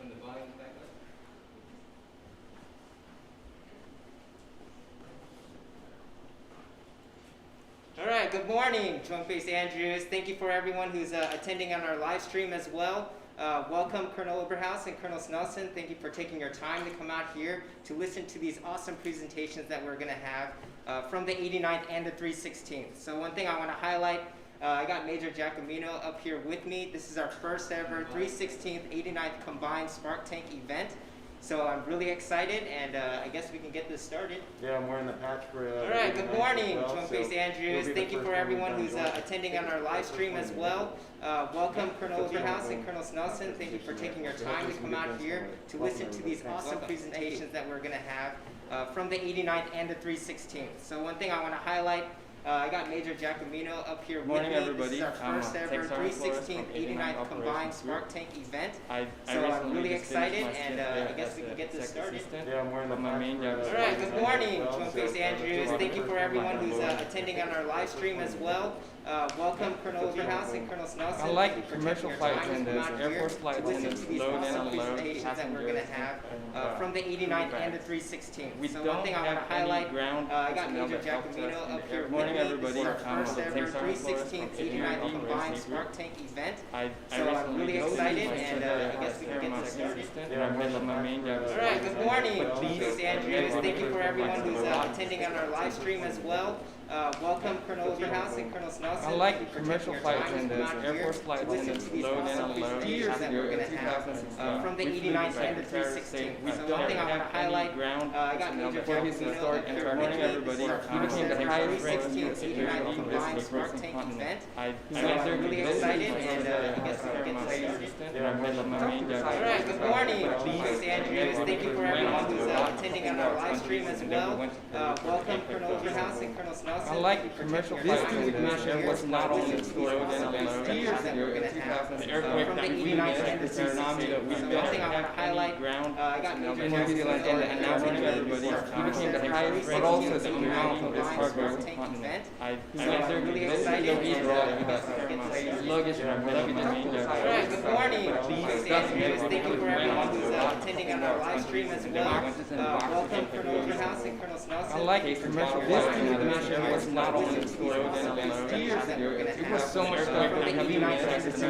Turn the volume back up. All right, good morning, Drunk Face Andrews. Thank you for everyone who's attending on our live stream as well. Welcome, Colonel Oberhaus and Colonel Snelson. Thank you for taking your time to come out here to listen to these awesome presentations that we're going to have from the 89th and the 316th. So one thing I want to highlight, I got Major Giacomino up here with me. This is our first ever 316th, 89th combined Spark Tank event. So I'm really excited, and I guess we can get this started. Yeah, I'm wearing the patch for all right, good morning, Drunk Face Andrews. Thank you for everyone who's attending on our live stream as well. Welcome, Colonel Oberhaus and Colonel Snelson. Thank you for taking your time to come out here to listen to these awesome presentations that we're going to have from the 89th and the 316th. So one thing I want to highlight, I got Major Giacomino up here with me. Everybody. This is our first ever 316th, 89th combined Spark Tank event. So I'm really excited, and I guess we can get this started. Yeah, I'm wearing the main job. All right, good morning, Drunk Face Andrews. Thank you for everyone who's attending on our live stream as well. Welcome, Colonel Oberhaus and Colonel Snelson. I like commercial flight attendants, Air Force flight attendants, load and unload that we're going to have from the 89th and the 316th. We so don't one thing I have want to highlight, ground I got Major Giacomino up here with me. Everybody. This is our first ever 316th, 89th combined Spark Tank event. So I'm really excited, and I guess we can get this started. Yeah, I'm my main job. All right, good morning, Drunk Face Andrews. Thank you for everyone who's attending on our live stream as well. Welcome, Colonel Oberhaus and Colonel Snelson. I like commercial flight attendants, Air Force flight attendants, load and unload that we're going to have from the 89th and the 316th. So one thing I want to highlight, I got Major Giacomino up here with me. Everybody. He became the highest 316th, 89th combined Spark Tank event. So I'm really excited, and I guess we can get this started. Yeah, I'm my main job. All right, good morning, Drunk Face Andrews. Thank you for everyone who's attending on our live stream as well. Welcome, Colonel Oberhaus and Colonel Snelson. I like commercial flight attendants, Air Force not only load and unload that we're going to have the earthquake from the that we 89th and the 316th. we So don't one thing I want to have highlight, ground I got Major and announcing everybody. He became the highest, but also the amount of this hardware continent. So I'm really excited, and luggage and all right, good morning, Drunk Face Andrews. Thank you for everyone who's attending on our live stream as well. Welcome, Colonel Oberhaus and Colonel Snelson. I like commercial flight attendants, Air Force not only load and unload it was so much fun. from the 89th and the 316th. So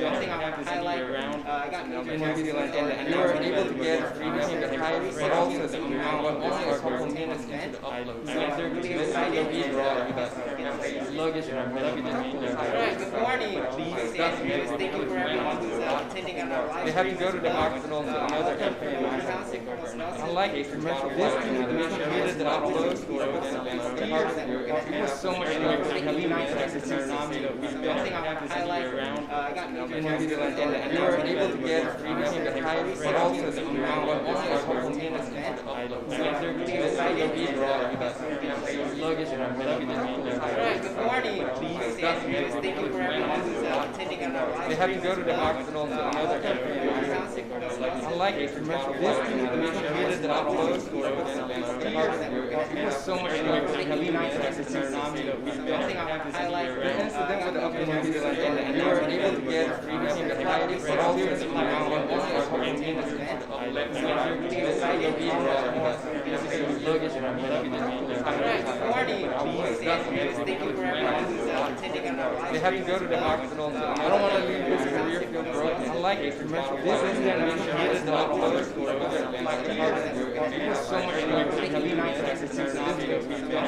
one thing I want to highlight, I got Major Giacomino and they were able to get the highest, but also the amount of this hardware event. to upload. So I'm really excited, and luggage and all right, good morning, Drunk Face Andrews. Thank you for everyone who's attending on our live they stream. have to go to the hospital to another I like commercial flight attendants, able to upload it was so much fun. One thing I want to highlight, I got Major and they were able to get the highest, but also the amount of this hardware event. to upload. So I'm really excited, luggage and all right, good morning, Drunk Face Andrews. Thank you for everyone who's attending on our live they have to stream. go to the hospital to another I like commercial flight attendants, able to upload it was so much fun. One thing I want to highlight, The incident with the and they were able to get the highest, but also the amount of this hardware luggage and all right, good morning, Drunk Face Andrews. Thank you for everyone who's attending on our live they have to go to the hospital. I don't want to leave this career field broken. I like commercial flight attendants, able to upload it was so much fun. One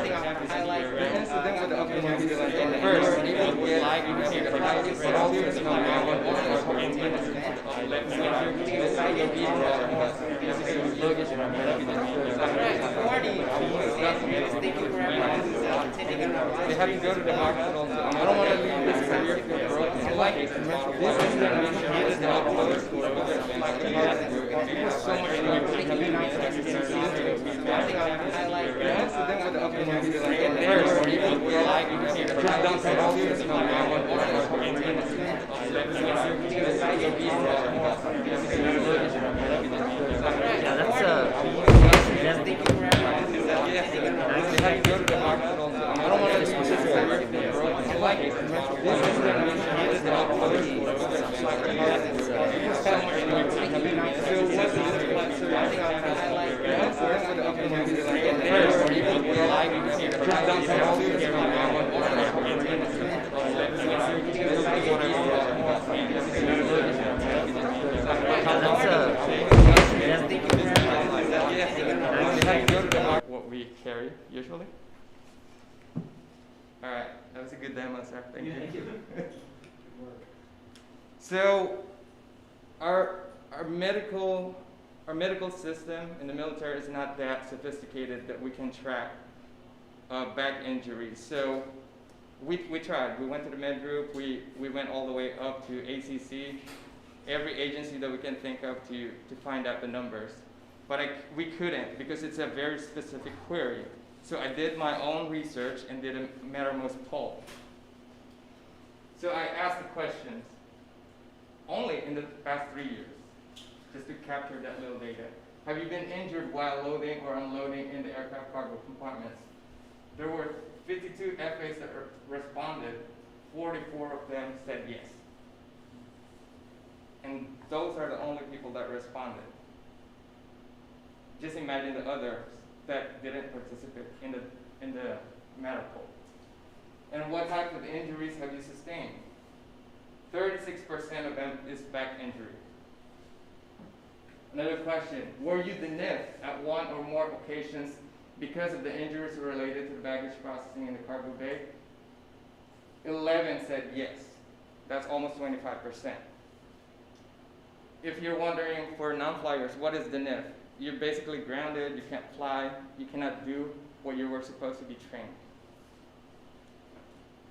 thing I want to highlight, The incident with the first, able to get the highest, but also the amount of this hardware luggage and all right, good morning, Drunk Face Andrews. Thank you for everyone who's attending on our live they have to go to the hospital. I don't want to leave this career field broken. I like commercial flight attendants, able to upload it was so much fun. One thing I want to highlight, The incident with the first, able to get the highest, but also the amount of this hardware thank you for everyone who's attending on our live they have to go to the hospital. I don't want to leave this career field broken. I like commercial flight attendants, able to upload it was so much fun. let's go to the what we carry usually. All right, that was a good demo, sir. Thank you. So, our medical system in the military is not that sophisticated that we can track back injuries. So, we tried. We went to the med group. We went all the way up to ACC, every agency that we can think of to find out the numbers. But we couldn't because it's a very specific query. So I did my own research and did a Mattermost poll. So I asked the questions only in the past 3 years, just to capture that little data. Have you been injured while loading or unloading in the aircraft cargo compartments? There were 52 FAs that responded. 44 of them said yes. And those are the only people that responded. Just imagine the others that didn't participate in the matter poll. And what type of injuries have you sustained? 36% of them is back injury. Another question, were you denied at one or more occasions because of the injuries related to the baggage processing in the cargo bay? 11 said yes. That's almost 25%. If you're wondering for non-flyers, what is denied? You're basically grounded, you can't fly, you cannot do what you were supposed to be trained.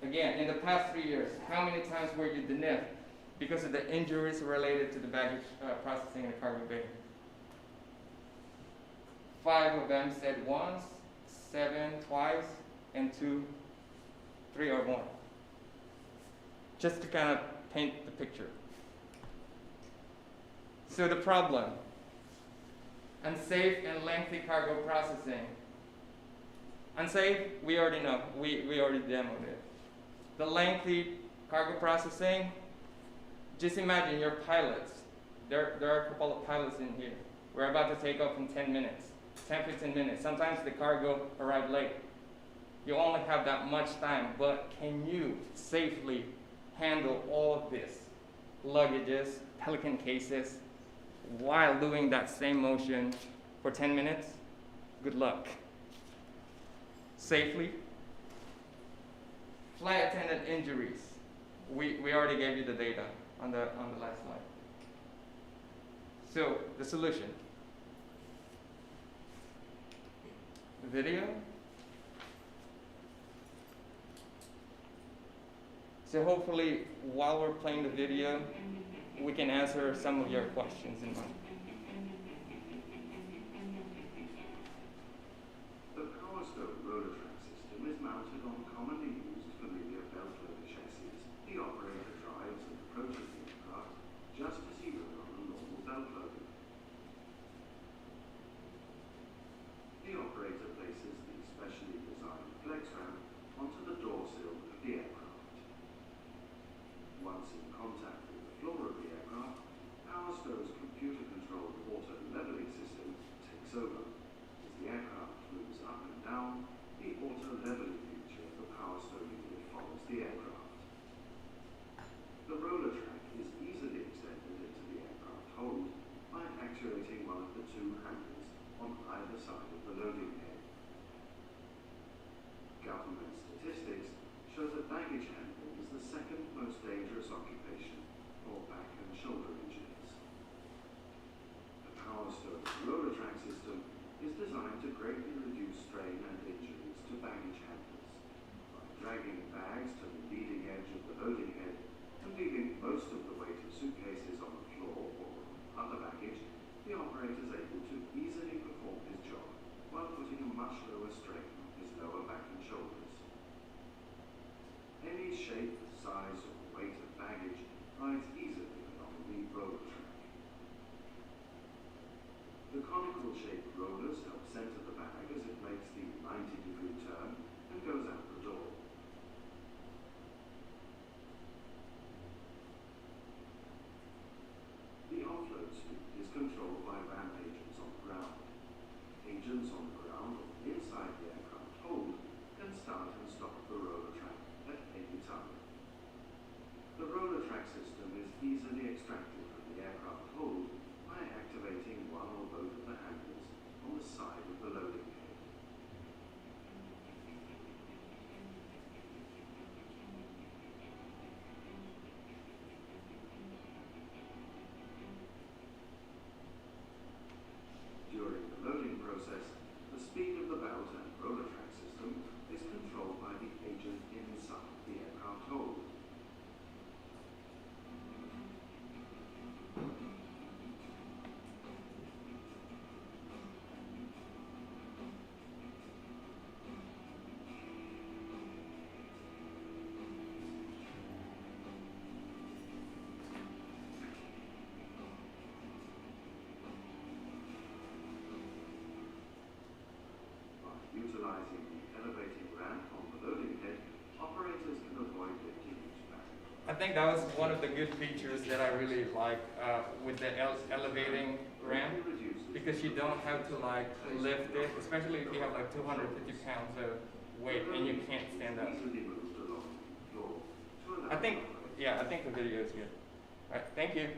Again, in the past 3 years, how many times were you denied because of the injuries related to the baggage processing in the cargo bay? 5 of them said once, 7 twice, and 2, 3 or more. Just to kind of paint the picture. So the problem, unsafe and lengthy cargo processing. Unsafe, we already know, we already demoed it. The lengthy cargo processing, just imagine your pilots. There are a couple of pilots in here. We're about to take off in 10 minutes, 10, 15 minutes. Sometimes the cargo arrives late. You only have that much time, but can you safely handle all of this? Luggages, Pelican cases, while doing that same motion for 10 minutes? Good luck. Safely. Flight attendant injuries. We already gave you the data on the last slide. So the solution. The video. So hopefully while we're playing the video, we can answer some of your questions in mind. The Power Stone roller track system is mounted on commonly used familiar belt loader chassis. The operator drives and approaches the aircraft just as he would on a normal belt loader. The operator places the specially designed flex ramp onto the door sill of the aircraft. Once in contact with the floor of the aircraft, Power Stone's computer-controlled auto leveling system takes over. As the aircraft moves up and down, the auto leveling feature of the Power Stone unit follows the aircraft. The roller track is easily extended into the aircraft hold by actuating one of the 2 handles on either side of the loading head. Government statistics show that baggage handling is the second most dangerous occupation for back and shoulder injuries. The Power Stone roller track system is designed to greatly reduce strain and injuries to baggage handlers. By dragging bags to the leading edge of the loading head and leaving most of the weight of suitcases on the floor or other baggage, the operator is able to easily perform his job while putting a much lower strain on his lower back and shoulders. Any shape, size, or weight of baggage rides easily along the roller track. The conical shaped rollers help center the bag as it makes the 90-degree turn and goes out the door. The offload speed is controlled by ramp agents on the ground. Agents on the ground or inside the aircraft hold can start and stop the roller track at any time. The roller track system is easily extracted from the aircraft hold by activating one or both of the handles on the side of the loading belt and roller track system is controlled by the agent inside the aircraft hold. Utilizing the elevating ramp on the loading head, operators can avoid lifting each barrel. I think that was one of the good features that I really like with the elevating ramp, because you don't have to like lift it, especially if you have like 250 pounds of weight and you can't stand up. Easily moved along the floor to allow I think the video is good. All right, thank you.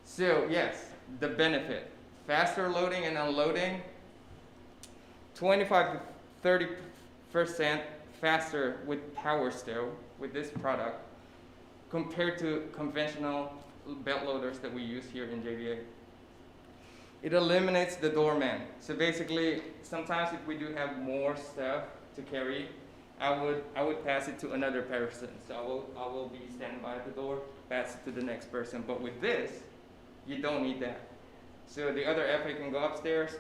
So yes, the benefit: faster loading and unloading, 25 to 30% faster with Power Stow with this product compared to conventional belt loaders that we use here in JBA. It eliminates the doorman. So basically, sometimes if we do have more stuff to carry, I would pass it to another person. So I will be standing by at the door, pass it to the next person. But with this, you don't need that. So the other FA can go upstairs,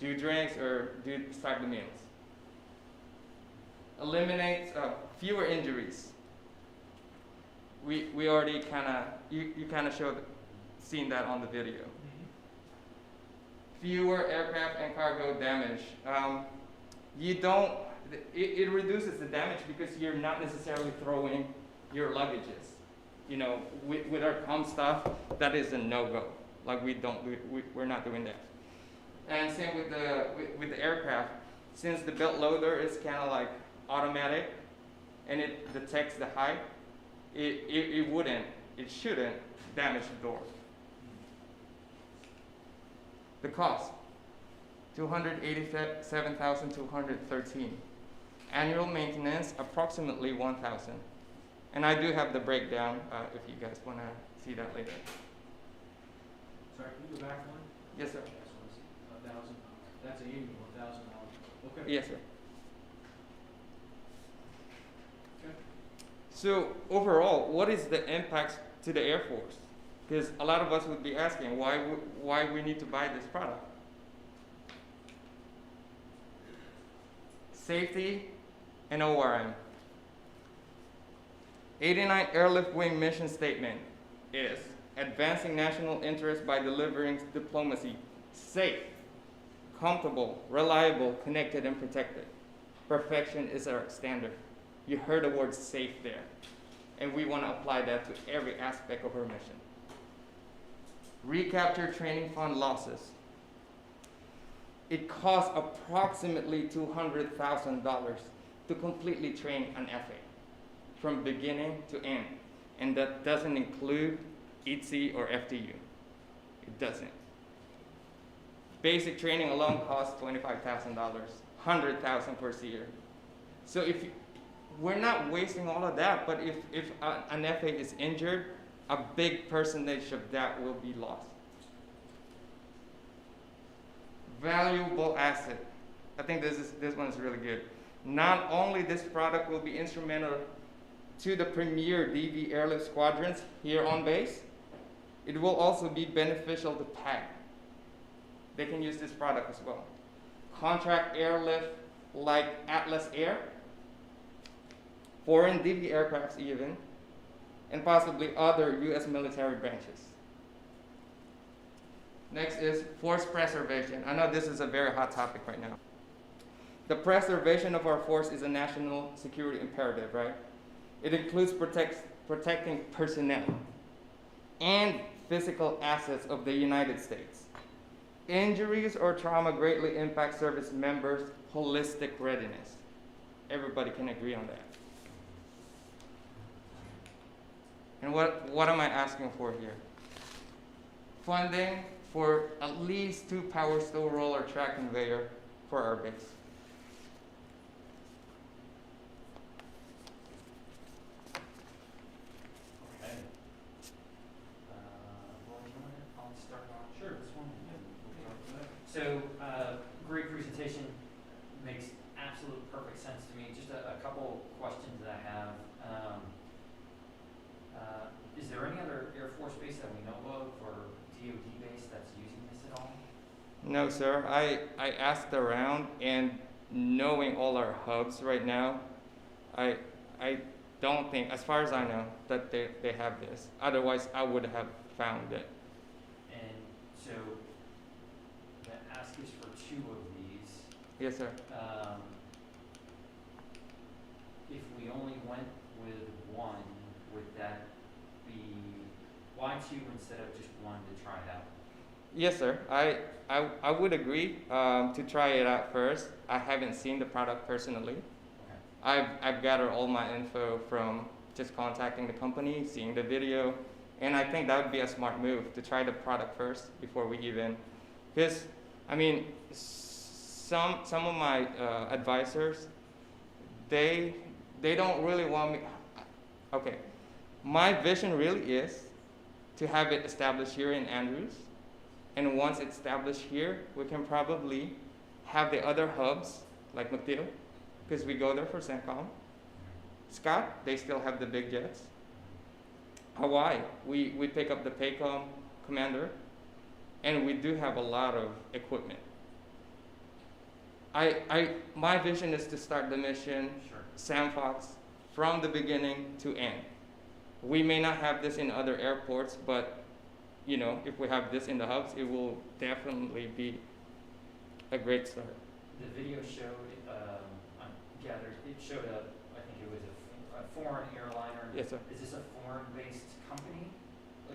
do drinks, or start the meals. Eliminates fewer injuries. We already you kind of seen that on the video. Fewer aircraft and cargo damage. It reduces the damage because you're not necessarily throwing your luggages. You know, with our comm stuff, that is a no-go. Like we're not doing that. And same with the aircraft. Since the belt loader is kind of like automatic, and it detects the height, it shouldn't damage the door. The cost, $287,213. Annual maintenance, approximately $1,000. And I do have the breakdown if you guys want to see that later. Sorry, can you go back one? Yes, sir. That's $1,000. That's annual, $1,000. Okay. Yes, sir. Okay. So overall, what is the impact to the Air Force? Because a lot of us would be asking why we need to buy this product. Safety and ORM. 89 Airlift Wing mission statement is advancing national interest by delivering diplomacy, safe, comfortable, reliable, connected, and protected. Perfection is our standard. You heard the word safe there. And we want to apply that to every aspect of our mission. Recapture training fund losses. It costs approximately $200,000 to completely train an FA from beginning to end. And that doesn't include ETC or FTU. It doesn't. Basic training alone costs $25,000, $100,000 per year. So we're not wasting all of that, but if an FA is injured, a big percentage of that will be lost. Valuable asset. I think this one is really good. Not only this product will be instrumental to the premier DV airlift squadrons here on base, it will also be beneficial to PAG. They can use this product as well. Contract airlift like Atlas Air, foreign DV aircrafts even, and possibly other US military branches. Next is force preservation. I know this is a very hot topic right now. The preservation of our force is a national security imperative, right? It includes protecting personnel and physical assets of the United States. Injuries or trauma greatly impact service members' holistic readiness. Everybody can agree on that. And what am I asking for here? Funding for at least 2 Power Stow roller track conveyor for our base. Okay. I'll start off. Sure. DoD base that's using this at all? No, sir. I asked around, and knowing all our hubs right now, I don't think, as far as I know, that they have this. Otherwise, I would have found it. And so the ask is for 2 of these. Yes, sir. If we only went with 1, would that be, why 2 instead of just 1 to try it out? Yes, sir. I would agree to try it out first. I haven't seen the product personally. Okay. I've gathered all my info from just contacting the company, seeing the video, and I think that would be a smart move to try the product first before we even, because I mean, some of my advisors, they don't really want me. Okay, my vision really is to have it established here in Andrews, and once it's established here, we can probably have the other hubs like McDill, because we go there for CENTCOM. Scott, they still have the big jets. Hawaii, we pick up the PACOM commander, and we do have a lot of equipment. My vision is to start the mission, Sure. Sam Fox, from the beginning to end. We may not have this in other airports, but you know, if we have this in the hubs, it will definitely be a great start. The video showed, I gathered, it showed I think it was a foreign airliner. Yes, sir. Is this a foreign-based company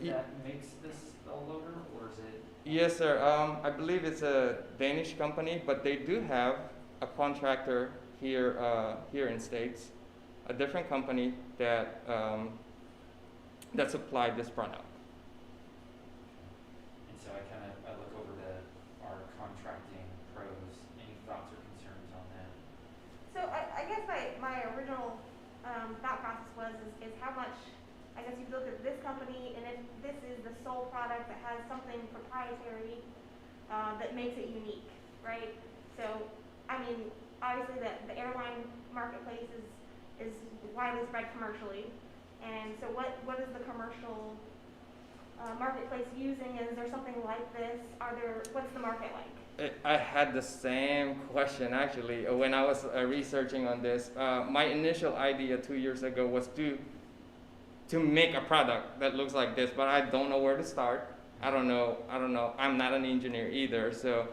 Ye- that makes this loader, or is it? Yes, sir. I believe it's a Danish company, but they do have a contractor here in States, a different company that supplied this product. And so I look over to our contracting pros. Any thoughts or concerns on that? So I guess my original thought process is how much, I guess you look at this company, and if this is the sole product that has something proprietary that makes it unique, right? So, I mean, obviously the airline marketplace is widely spread commercially, and so what is the commercial marketplace using? Is there something like this? What's the market like? I had the same question actually when I was researching on this. My initial idea 2 years ago was to make a product that looks like this, but I don't know where to start. I don't know. I'm not an engineer either, so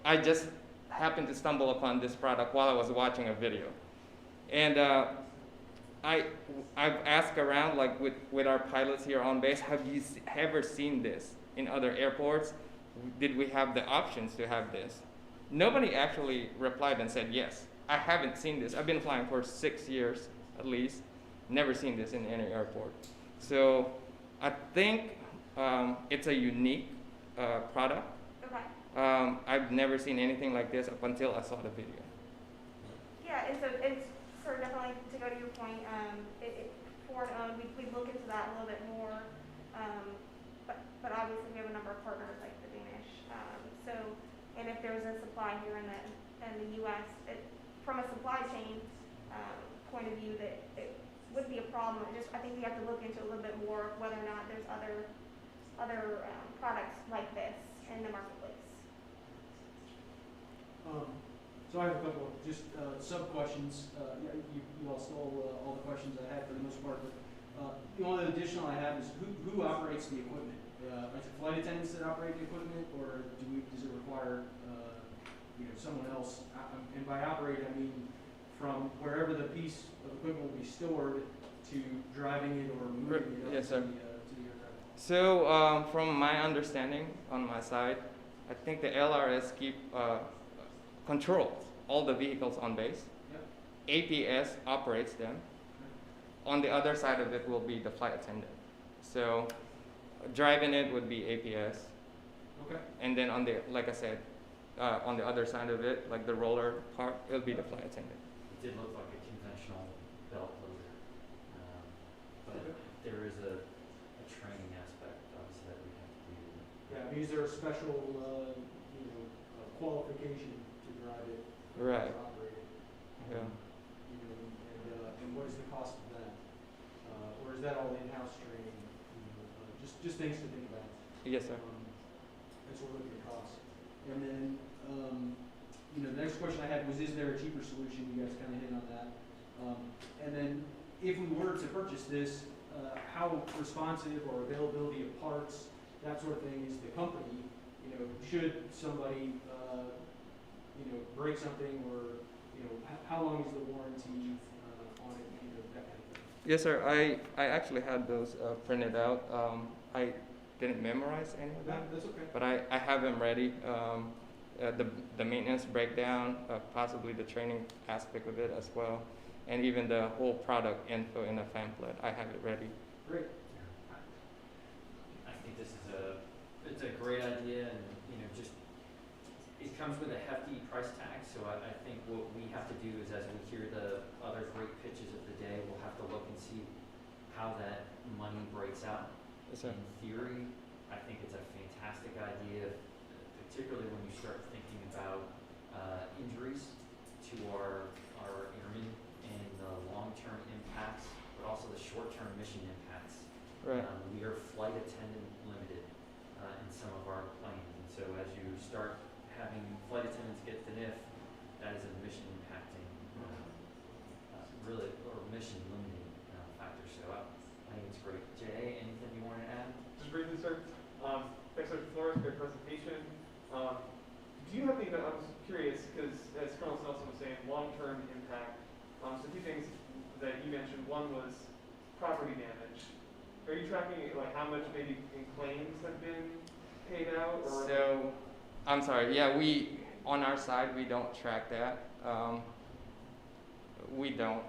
I just happened to stumble upon this product while I was watching a video. And I've asked around, like with our pilots here on base, have you ever seen this in other airports? Did we have the options to have this? Nobody actually replied and said yes. I haven't seen this. I've been flying for 6 years at least. Never seen this in any airport. So I think it's a unique product. Okay. I've never seen anything like this up until I saw the video. Yeah, and so it's sort of definitely, to go to your point, Ford owned, we look into that a little bit more, but obviously we have a number of partners like the Danish. So, and if there's a supply here in the U.S., from a supply chain point of view, that it would be a problem. I think we have to look into a little bit more whether or not there's other products like this in the marketplace. So I have a couple of just sub-questions. Yeah, you all stole all the questions I had for the most part, but the only additional I have is who operates the equipment? Is it flight attendants that operate the equipment, or does it require someone else? And by operate, I mean from wherever the piece of equipment will be stored to driving it or moving it up Yes, to sir. the aircraft. So from my understanding on my side, I think the LRS controls all the vehicles on base. Yep. APS operates them. On the other side of it will be the flight attendant. So driving it would be APS. Okay. And then on the, like I said, on the other side of it, like the roller part, it'll be the flight attendant. It did look like a conventional belt loader, but Okay. there is a training aspect, obviously, that we have to do. Yeah, I mean, is there a special qualification to drive it? Right. To operate it? Yeah. And what is the cost of that? Or is that all in-house training? Just things to think about. Yes, sir. question I had was, is there a cheaper solution? You guys kind of hit on that. And then, if we were to purchase this, how responsive or availability of parts, that sort of thing, is the company? You know, should somebody, break something, or how long is the warranty on it? That kind of thing. Yes, sir. I actually had those printed out. I didn't memorize any of them, That's okay. but I have them ready. The maintenance breakdown, possibly the training aspect of it as well, and even the whole product info in a pamphlet. I have it ready. Great. I think it's a great idea, and just it comes with a hefty price tag. So I think what we have to do is, as we hear the other great pitches of the day, we'll have to look and see how that money breaks out. Yes, sir. In theory, I think it's a fantastic idea, particularly when you start thinking about injuries to our airmen and the long-term impacts, but also the short-term mission impacts. Right. We are flight attendant limited in some of our planes, and so as you start having flight attendants get the NIF, that is a mission impacting, really, or mission limiting factor. So I think it's great. Jay, anything you want to add? Just briefly, sir. Thanks, Dr. Flores, great presentation. Do you have any, I was curious, because as Colonel Snelson was saying, long-term impact. So two things that you mentioned. One was property damage. Are you tracking like how much maybe in claims have been paid out? Or So, I'm sorry. Yeah, on our side we don't track that. We don't.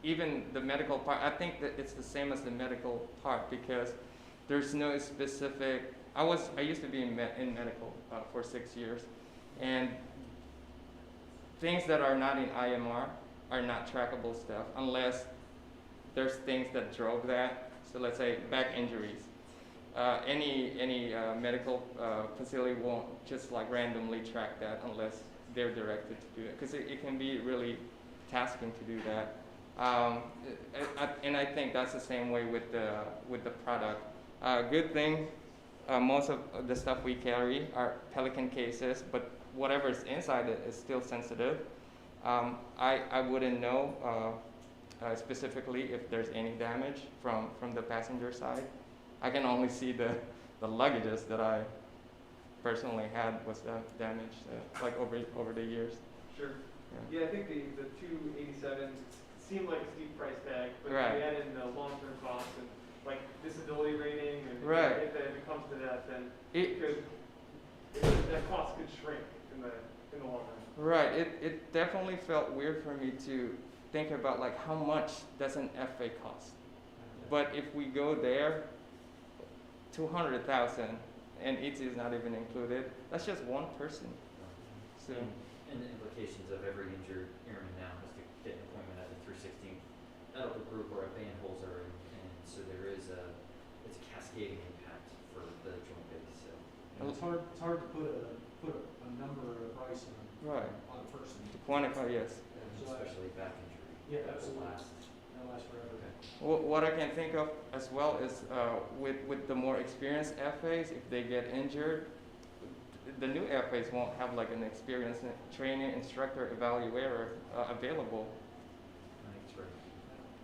Even the medical part, I think that it's the same as the medical part, because there's no specific. I used to be in medical for 6 years, and things that are not in IMR are not trackable stuff unless there's things that drove that. So let's say back injuries. Any medical facility won't just like randomly track that unless they're directed to do it, because it can be really tasking to do that. And I think that's the same way with the product. Good thing, most of the stuff we carry are Pelican cases, but whatever is inside it is still sensitive. I wouldn't know specifically if there's any damage from the passenger side. I can only see the luggages that I personally had was damaged like over the years. Sure. Yeah. Yeah, I think the 287 seemed like a steep price tag, but Right. if we add in the long-term costs and like disability rating, and Right. if it comes to that, then It, that cost could shrink in the long run. Right. It definitely felt weird for me to think about like how much does an FA cost. But if we go there, 200,000, and ET is not even included. That's just one person. So And the implications of every injured airman now has to get an appointment at the 316 medical group or a band holder, and so there is it's a cascading impact for the joint base. So It's hard to put a number or a price right. on a person. To quantify, yes. especially back injury. Yeah, that will absolutely. last. That'll last forever. What I can think of as well is with the more experienced FAs, if they get injured, the new FAs won't have like an experienced training instructor evaluator available. I think it's great.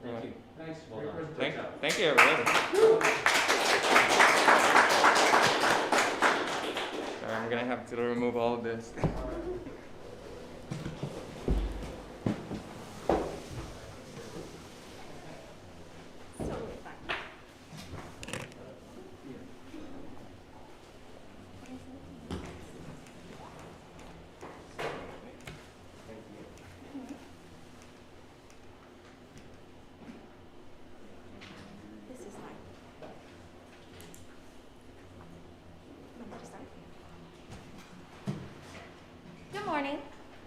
Thank Right. you. Thanks. Well Great done. presentation. Thank you, everybody. Sorry, I'm gonna have to remove all of this. Totally fine. This is fine. Want me to start? Good morning.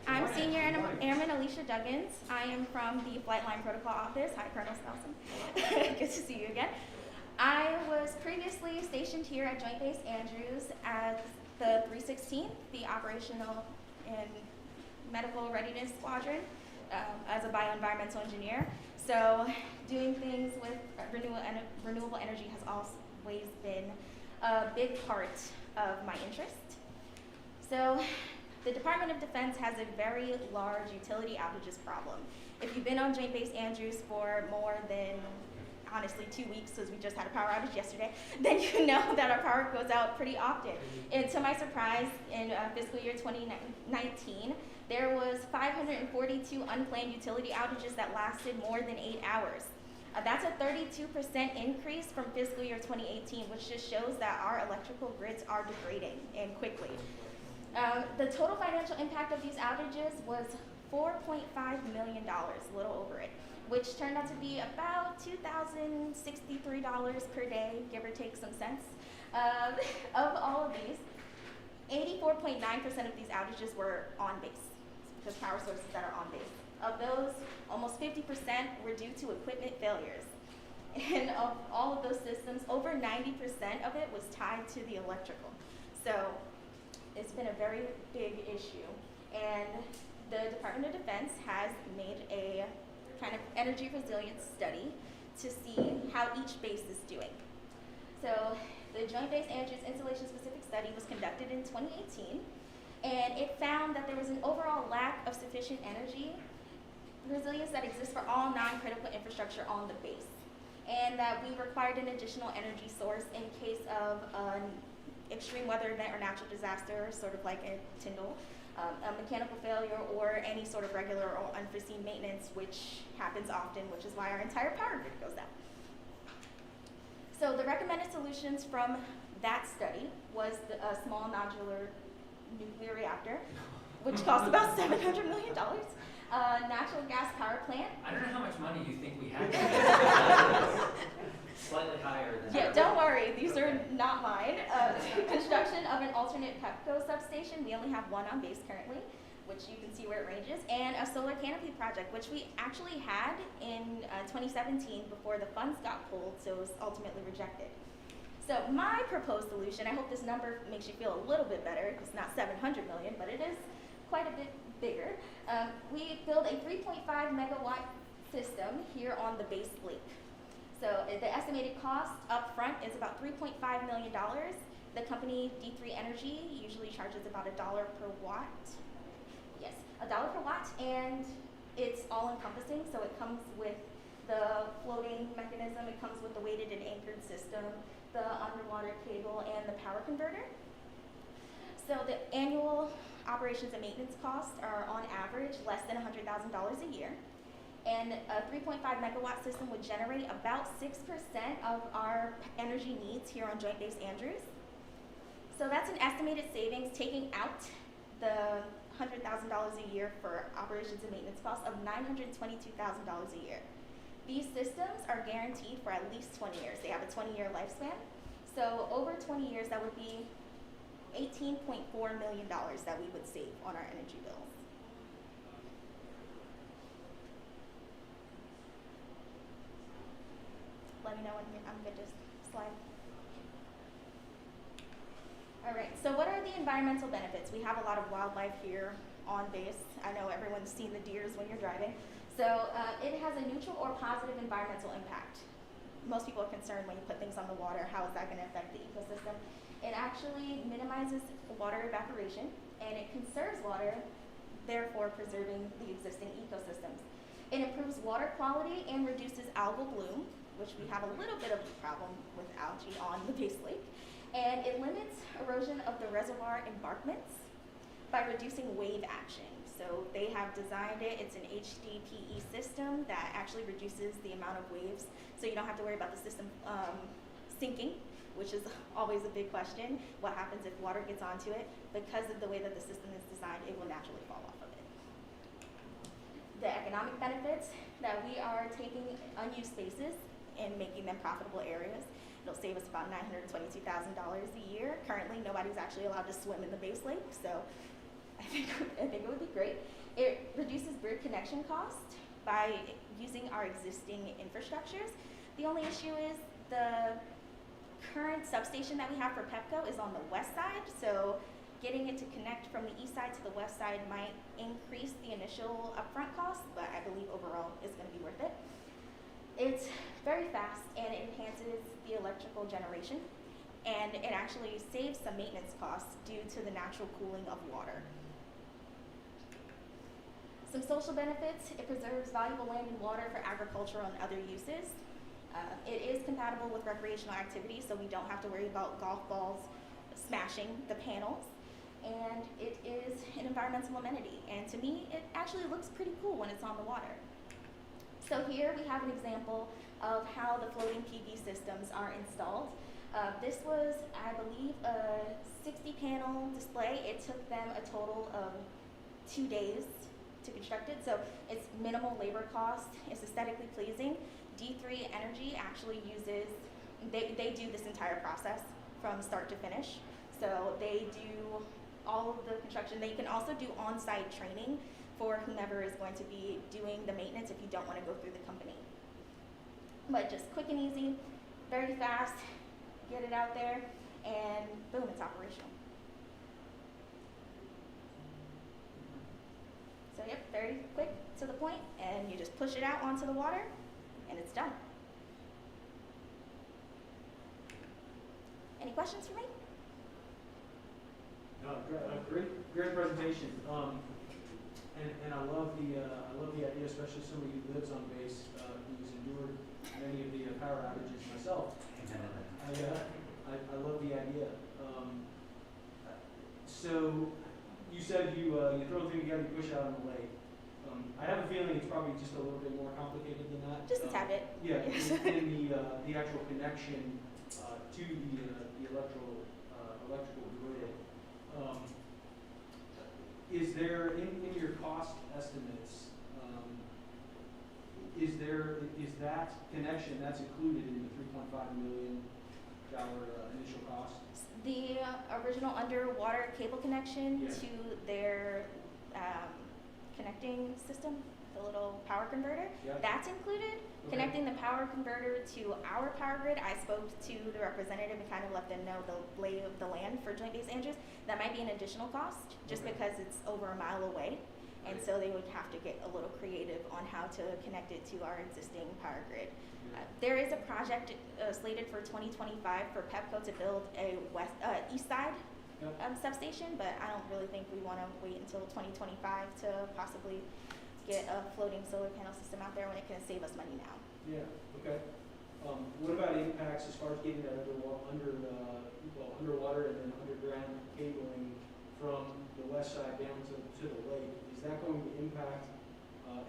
I'm Senior Airman Alicia Duggins. I am from the Flight Line Protocol Office. Hi, Colonel Snelson. Good to see you again. I was previously stationed here at Joint Base Andrews as the 316th, the Operational and Medical Readiness Squadron, as a bioenvironmental engineer. So doing things with renewable energy has always been a big part of my interest. So the Department of Defense has a very large utility outages problem. If you've been on Joint Base Andrews for more than, honestly, 2 weeks, because we just had a power outage yesterday, then you know that our power goes out pretty often. And to my surprise, in fiscal year 2019, there was 542 unplanned utility outages that lasted more than 8 hours. That's a 32% increase from fiscal year 2018, which just shows that our electrical grids are degrading and quickly. The total financial impact of these outages was $4.5 million, a little over it, which turned out to be about $2,063 per day, give or take some cents. Of all of these, 84.9% of these outages were on base, just power sources that are on base. Of those, almost 50% were due to equipment failures. And of all of those systems, over 90% of it was tied to the electrical. So it's been a very big issue. And the Department of Defense has made a kind of energy resilience study to see how each base is doing. So the Joint Base Andrews Installation Specific Study was conducted in 2018, and it found that there was an overall lack of sufficient energy resilience that exists for all non-critical infrastructure on the base, and that we required an additional energy source in case of an extreme weather event or natural disaster, sort of like a Tyndall, a mechanical failure, or any sort of regular or unforeseen maintenance, which happens often, which is why our entire power grid goes out. So the recommended solutions from that study was a small modular nuclear reactor, which costs about $700 million. Natural gas power plant. I don't know how much money you think we have. Slightly higher than Yeah, don't worry, these are not mine. Construction of an alternate Pepco substation. We only have one on base currently, which you can see where it ranges, and a solar canopy project, which we actually had in 2017 before the funds got pulled, so it was ultimately rejected. So my proposed solution, I hope this number makes you feel a little bit better. It's not 700 million, but it is quite a bit bigger. We build a 3.5 megawatt system here on the base lake. So the estimated cost up front is about $3.5 million. The company D3 Energy usually charges about $1 per watt. Yes, $1 per watt, and it's all encompassing. So it comes with the floating mechanism, it comes with the weighted and anchored system, the underwater cable, and the power converter. So the annual operations and maintenance costs are on average less than $100,000 a year. And a 3.5 megawatt system would generate about 6% of our energy needs here on Joint Base Andrews. So that's an estimated savings, taking out the $100,000 a year for operations and maintenance costs, of $922,000 a year. These systems are guaranteed for at least 20 years. They have a 20-year lifespan. So over 20 years, that would be $18.4 million that we would save on our energy bills. Let me know when I'm good to slide. All right, so what are the environmental benefits? We have a lot of wildlife here on base. I know everyone's seen the deers when you're driving. So it has a neutral or positive environmental impact. Most people are concerned when you put things on the water, how is that going to affect the ecosystem? It actually minimizes water evaporation, and it conserves water, therefore preserving the existing ecosystems. It improves water quality and reduces algal bloom, which we have a little bit of a problem with algae on the base lake. And it limits erosion of the reservoir embankments by reducing wave action. So they have designed it, it's an HDPE system that actually reduces the amount of waves, so you don't have to worry about the system sinking, which is always a big question. What happens if water gets onto it? Because of the way that the system is designed, it will naturally fall off of it. The economic benefits, that we are taking unused spaces and making them profitable areas. It'll save us about $922,000 a year. Currently, nobody's actually allowed to swim in the base lake, so I think it would be great. It reduces grid connection cost by using our existing infrastructures. The only issue is the current substation that we have for Pepco is on the west side, so getting it to connect from the east side to the west side might increase the initial upfront cost, but I believe overall it's going to be worth it. It's very fast and it enhances the electrical generation, and it actually saves some maintenance costs due to the natural cooling of water. Some social benefits: it preserves valuable land and water for agricultural and other uses. It is compatible with recreational activities, so we don't have to worry about golf balls smashing the panels. And it is an environmental amenity, and to me, it actually looks pretty cool when it's on the water. So here we have an example of how the floating PV systems are installed. This was, I believe, a 60-panel display. It took them a total of 2 days to construct it, so it's minimal labor cost, it's aesthetically pleasing. D3 Energy actually uses, they do this entire process from start to finish. So they do all of the construction. They can also do on-site training for whomever is going to be doing the maintenance if you don't want to go through the company. But just quick and easy, very fast, get it out there, and boom, it's operational. So yep, very quick, to the point, and you just push it out onto the water, and it's done. Any questions for me? Great presentation. And I love the idea, especially somebody who lives on base, who's endured many of the power outages myself. I love the idea. So you said you throw the thing together, you push it out on the lake. I have a feeling it's probably just a little bit more complicated than that. Just a tad bit. Yeah, Yes. and the actual connection to the electrical grid. Is there in your cost estimates? Is that connection that's included in the $3.5 million initial cost? The original underwater cable connection Yeah. to their connecting system, the little power converter, Yeah. that's included. Okay. Connecting the power converter to our power grid, I spoke to the representative and kind of let them know the lay of the land for Joint Base Andrews. That might be an additional cost, just Okay. because it's over a mile away. And Right. so they would have to get a little creative on how to connect it to our existing power grid. There is a project slated for 2025 for PEPCO to build a east side Yep. substation, but I don't really think we want to wait until 2025 to possibly get a floating solar panel system out there when it can save us money now. Yeah. Okay. What about impacts as far as getting that underwater and then underground cabling from the west side down to the lake? Is that going to impact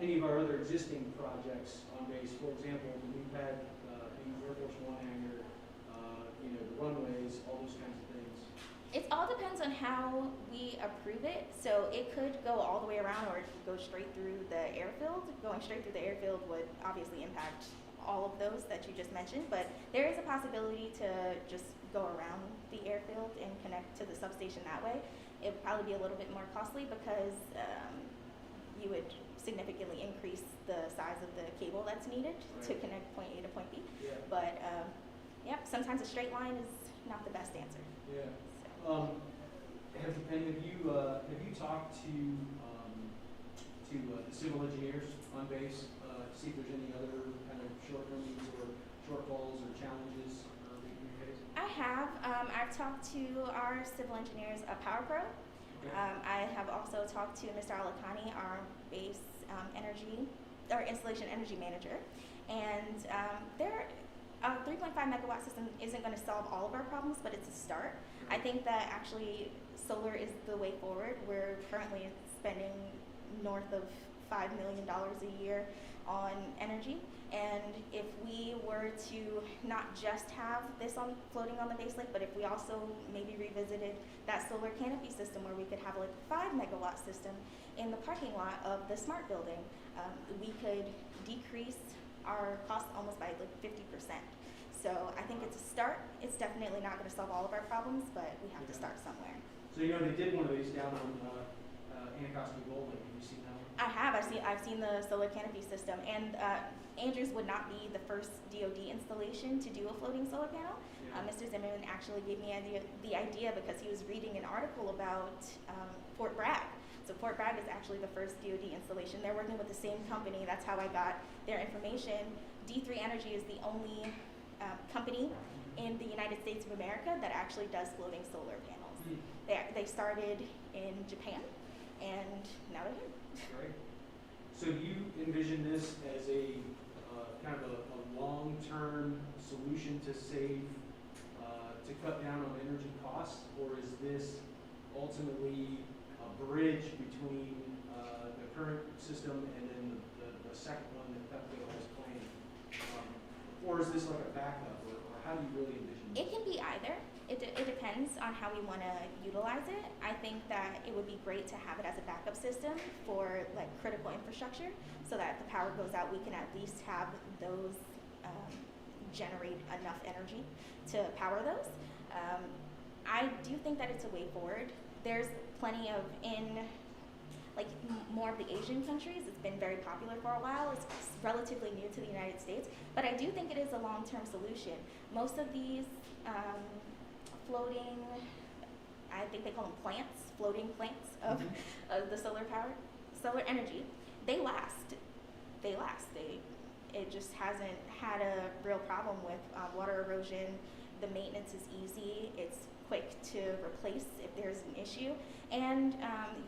any of our other existing projects on base? For example, the new pad, the Air Force One hangar, the runways, all those kinds of things. It all depends on how we approve it. So it could go all the way around, or it could go straight through the airfield. Going straight through the airfield would obviously impact all of those that you just mentioned, but there is a possibility to just go around the airfield and connect to the substation that way. It would probably be a little bit more costly because you would significantly increase the size of the cable that's needed to Right. connect point A to point B. Yeah. But yep, sometimes a straight line is not the best answer. Yeah. So. Have you talked to the civil engineers on base to see if there's any other kind of shortcomings or shortfalls or challenges that you face? I have. I've talked to our civil engineers at PowerPro. Okay. I have also talked to Mr. Alakani, our base installation energy manager, and their 3.5 megawatt system isn't going to solve all of our problems, but it's a start. I think that actually solar is the way forward. We're currently spending north of $5 million a year on energy, and if we were to not just have this floating on the base lake, but if we also maybe revisited that solar canopy system where we could have like a 5 megawatt system in the parking lot of the smart building, we could decrease our cost almost by like 50%. So I think it's a start. It's definitely not going to solve all of our problems, but we have to start somewhere. So they did one of these down on Anacostia Gold Lake. Have you seen that one? I have. I've seen the solar canopy system, and Andrews would not be the first DoD installation to do a floating solar panel. Yeah. Mr. Zimmerman actually gave me the idea because he was reading an article about Fort Bragg. So Fort Bragg is actually the first DoD installation. They're working with the same company. That's how I got their information. D3 Energy is the only company in the United States of America that actually does floating solar panels. They started in Japan, and now they're here. Great. So do you envision this as a kind of a long-term solution to save, to cut down on energy costs, or is this ultimately a bridge between the current system and then the second one that Pepco is planning? Or is this like a backup, or how do you really envision this? It can be either. It depends on how we want to utilize it. I think that it would be great to have it as a backup system for like critical infrastructure, so that if the power goes out, we can at least have those generate enough energy to power those. I do think that it's a way forward. There's plenty of more of the Asian countries, it's been very popular for a while. It's relatively new to the United States, but I do think it is a long-term solution. Most of these floating, I think they call them plants, floating plants of the solar energy, they last. It just hasn't had a real problem with water erosion. The maintenance is easy. It's quick to replace if there's an issue. And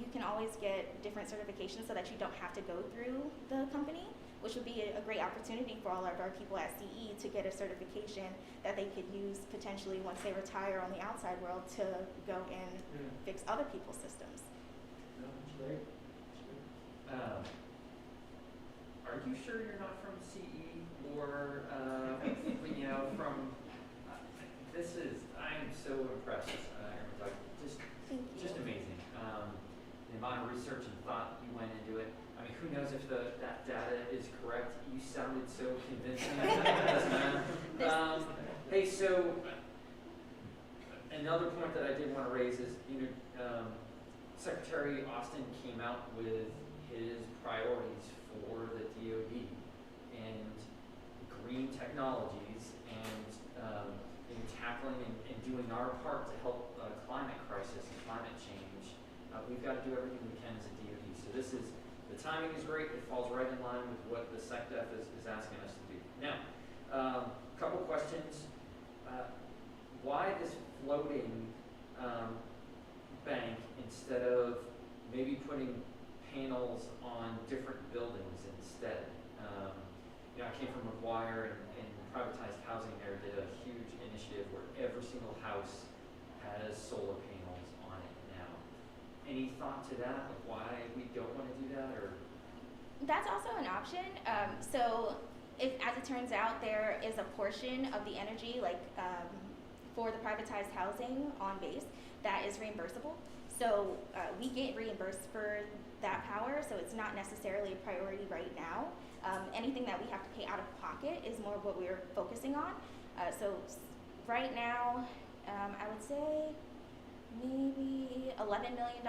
you can always get different certifications so that you don't have to go through the company, which would be a great opportunity for all of our people at CE to get a certification that they could use potentially once they retire on the outside world to go and fix other people's systems. No, that's great. That's great. Are you sure you're not from CE or, from, I am so impressed, like, Thank you. just amazing. The amount of research and thought you went into it. I mean, who knows if that data is correct? You sounded so convincing. It doesn't matter. Hey, so another point that I did want to raise is, Secretary Austin came out with his priorities for the DoD and green technologies and tackling and doing our part to help climate crisis and climate change. We've got to do everything we can as a DoD. So the timing is great. It falls right in line with what the SecDef is asking us to do. Now, a couple questions. Why this floating bank instead of maybe putting panels on different buildings instead? I came from McGuire and privatized housing there did a huge initiative where every single house has solar panels on it now. Any thought to that, like why we don't want to do that, or? That's also an option. As it turns out, there is a portion of the energy, for the privatized housing on base, that is reimbursable. So we get reimbursed for that power, so it's not necessarily a priority right now. Anything that we have to pay out of pocket is more of what we're focusing on. Right now, I would say maybe $11 million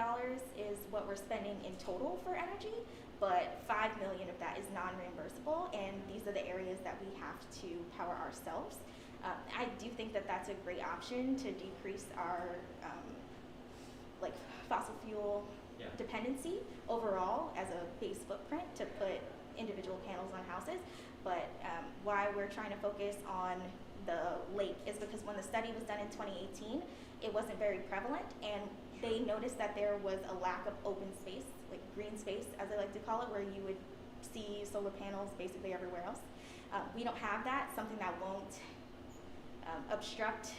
is what we're spending in total for energy, but $5 million of that is non-reimbursable, and these are the areas that we have to power ourselves. I do think that that's a great option to decrease our fossil fuel dependency overall as a base footprint to put individual panels on houses. But why we're trying to focus on the lake is because when the study was done in 2018, it wasn't very prevalent, and they noticed that there was a lack of open space, like green space, as I like to call it, where you would see solar panels basically everywhere else. We don't have that, something that won't obstruct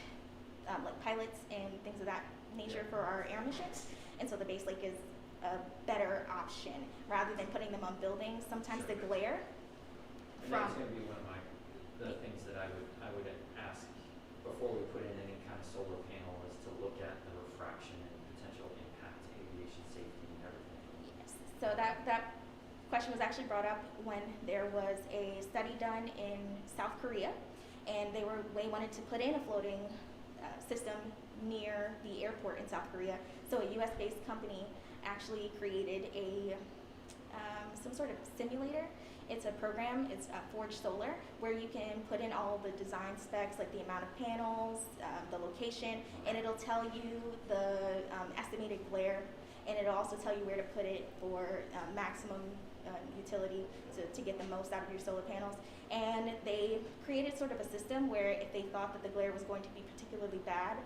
pilots and things of that nature for our air missions. And so the base lake is a better option rather than putting them on buildings. Sometimes the glare And that's going to be one of the things that I would ask before we put in any kind of solar panel is to look at the refraction and potential impact to aviation safety and everything. Yes. So that question was actually brought up when there was a study done in South Korea, and they wanted to put in a floating system near the airport in South Korea. So a U.S.-based company actually created some sort of simulator. It's a program, it's Forge Solar, where you can put in all the design specs, like the amount of panels, the location, and it'll tell you the estimated glare, and it'll also tell you where to put it for maximum utility to get the most out of your solar panels. And they created sort of a system where if they thought that the glare was going to be particularly bad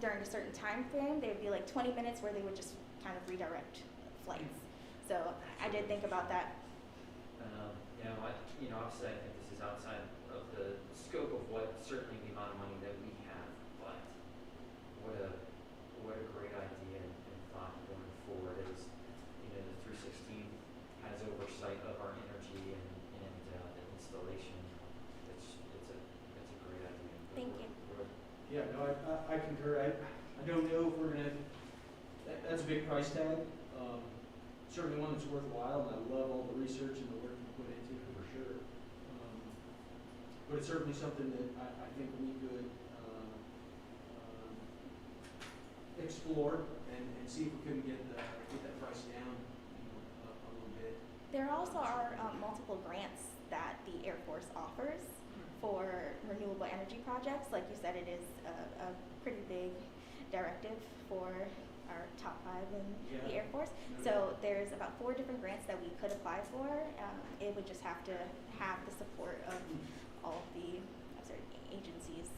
during a certain time frame, there would be like 20 minutes where they would just kind of redirect flights. So I did think about that Obviously I think this is outside of the scope of what certainly the amount of money that we have, but what a great idea and thought going forward is, the 316 has oversight of our energy and the installation. It's a great idea. Thank you. Yeah, no, I concur. I don't know if we're gonna, that's a big price tag. Certainly one that's worthwhile, and I love all the research and the work you put into it for sure. But it's certainly something that I think we could explore and see if we couldn't get that price down, a little bit. There also are multiple grants that the Air Force offers for renewable energy projects. Like you said, it is a pretty big directive for our top 5 in the Air Force. So there's about 4 different grants that we could apply for. It would just have to have the support of all of the agencies.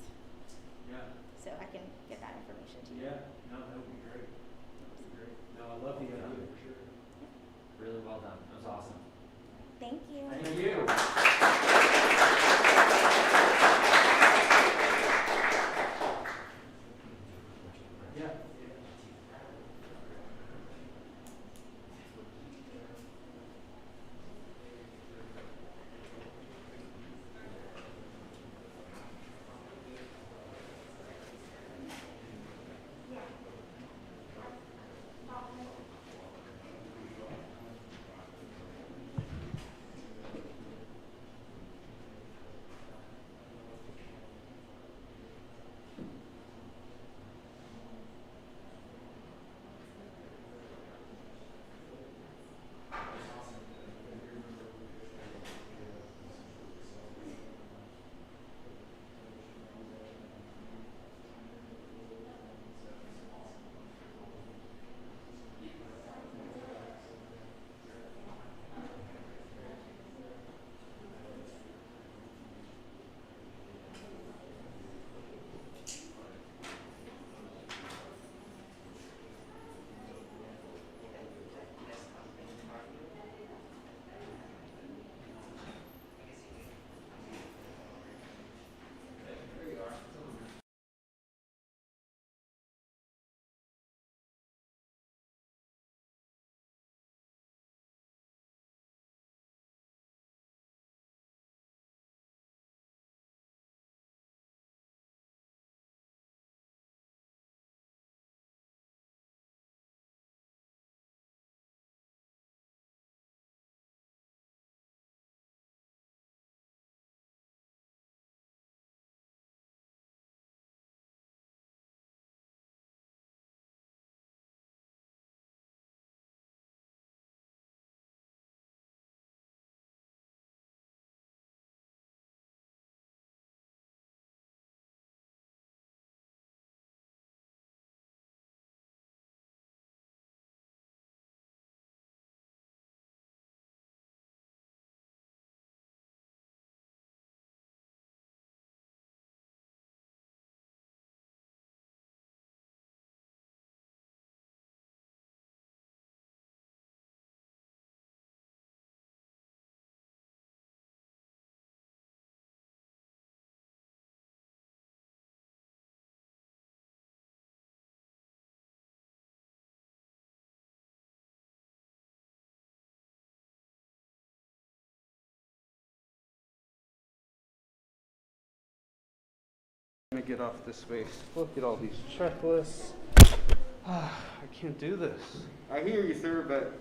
Yeah. So I can get that information to you. Yeah. No, that would be great. That would be great. No, I love the idea for sure. Really well done. That was awesome. Thank you. Thank you. Yeah. Let me get off this space. Look at all these checklists. I can't do this. I hear you, sir, but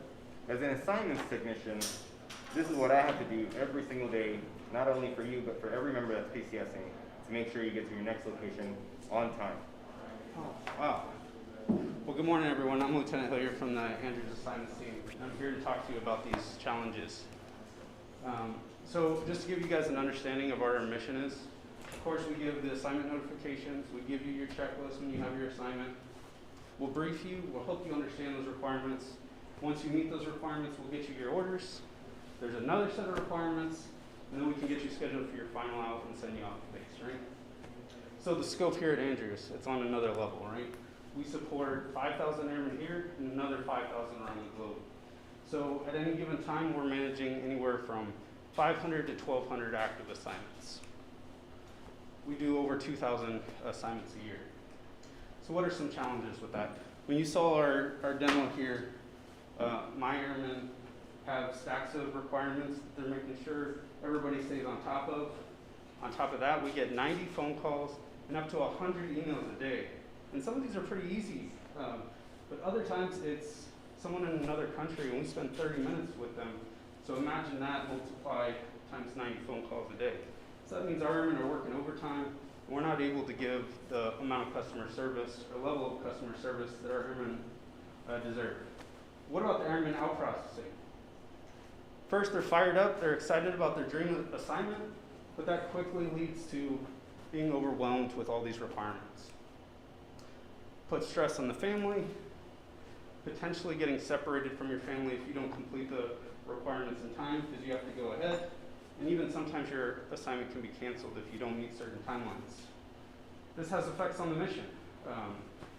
as an assignments technician, this is what I have to do every single day, not only for you, but for every member that's PCSing, to make sure you get to your next location on time. Oh, wow. Well, good morning, everyone. I'm Lieutenant Hillier from the Andrews Assignments team. I'm here to talk to you about these challenges. So just to give you guys an understanding of what our mission is, of course, we give the assignment notifications. We give you your checklist when you have your assignment. We'll brief you. We'll help you understand those requirements. Once you meet those requirements, we'll get you your orders. There's another set of requirements, and then we can get you scheduled for your final out and send you off to base, right? So the scope here at Andrews, it's on another level, right? We support 5,000 airmen here and another 5,000 around the globe. So at any given time, we're managing anywhere from 500 to 1,200 active assignments. We do over 2,000 assignments a year. So what are some challenges with that? When you saw our demo here, my airmen have stacks of requirements that they're making sure everybody stays on top of. On top of that, we get 90 phone calls and up to 100 emails a day. And some of these are pretty easy, but other times it's someone in another country and we spend 30 minutes with them. So imagine that multiplied times 90 phone calls a day. So that means our airmen are working overtime. And we're not able to give the amount of customer service or level of customer service that our airmen deserve. What about the airmen out processing? First, they're fired up, they're excited about their dream assignment, but that quickly leads to being overwhelmed with all these requirements. Puts stress on the family, potentially getting separated from your family if you don't complete the requirements in time because you have to go ahead. And even sometimes your assignment can be canceled if you don't meet certain timelines. This has effects on the mission.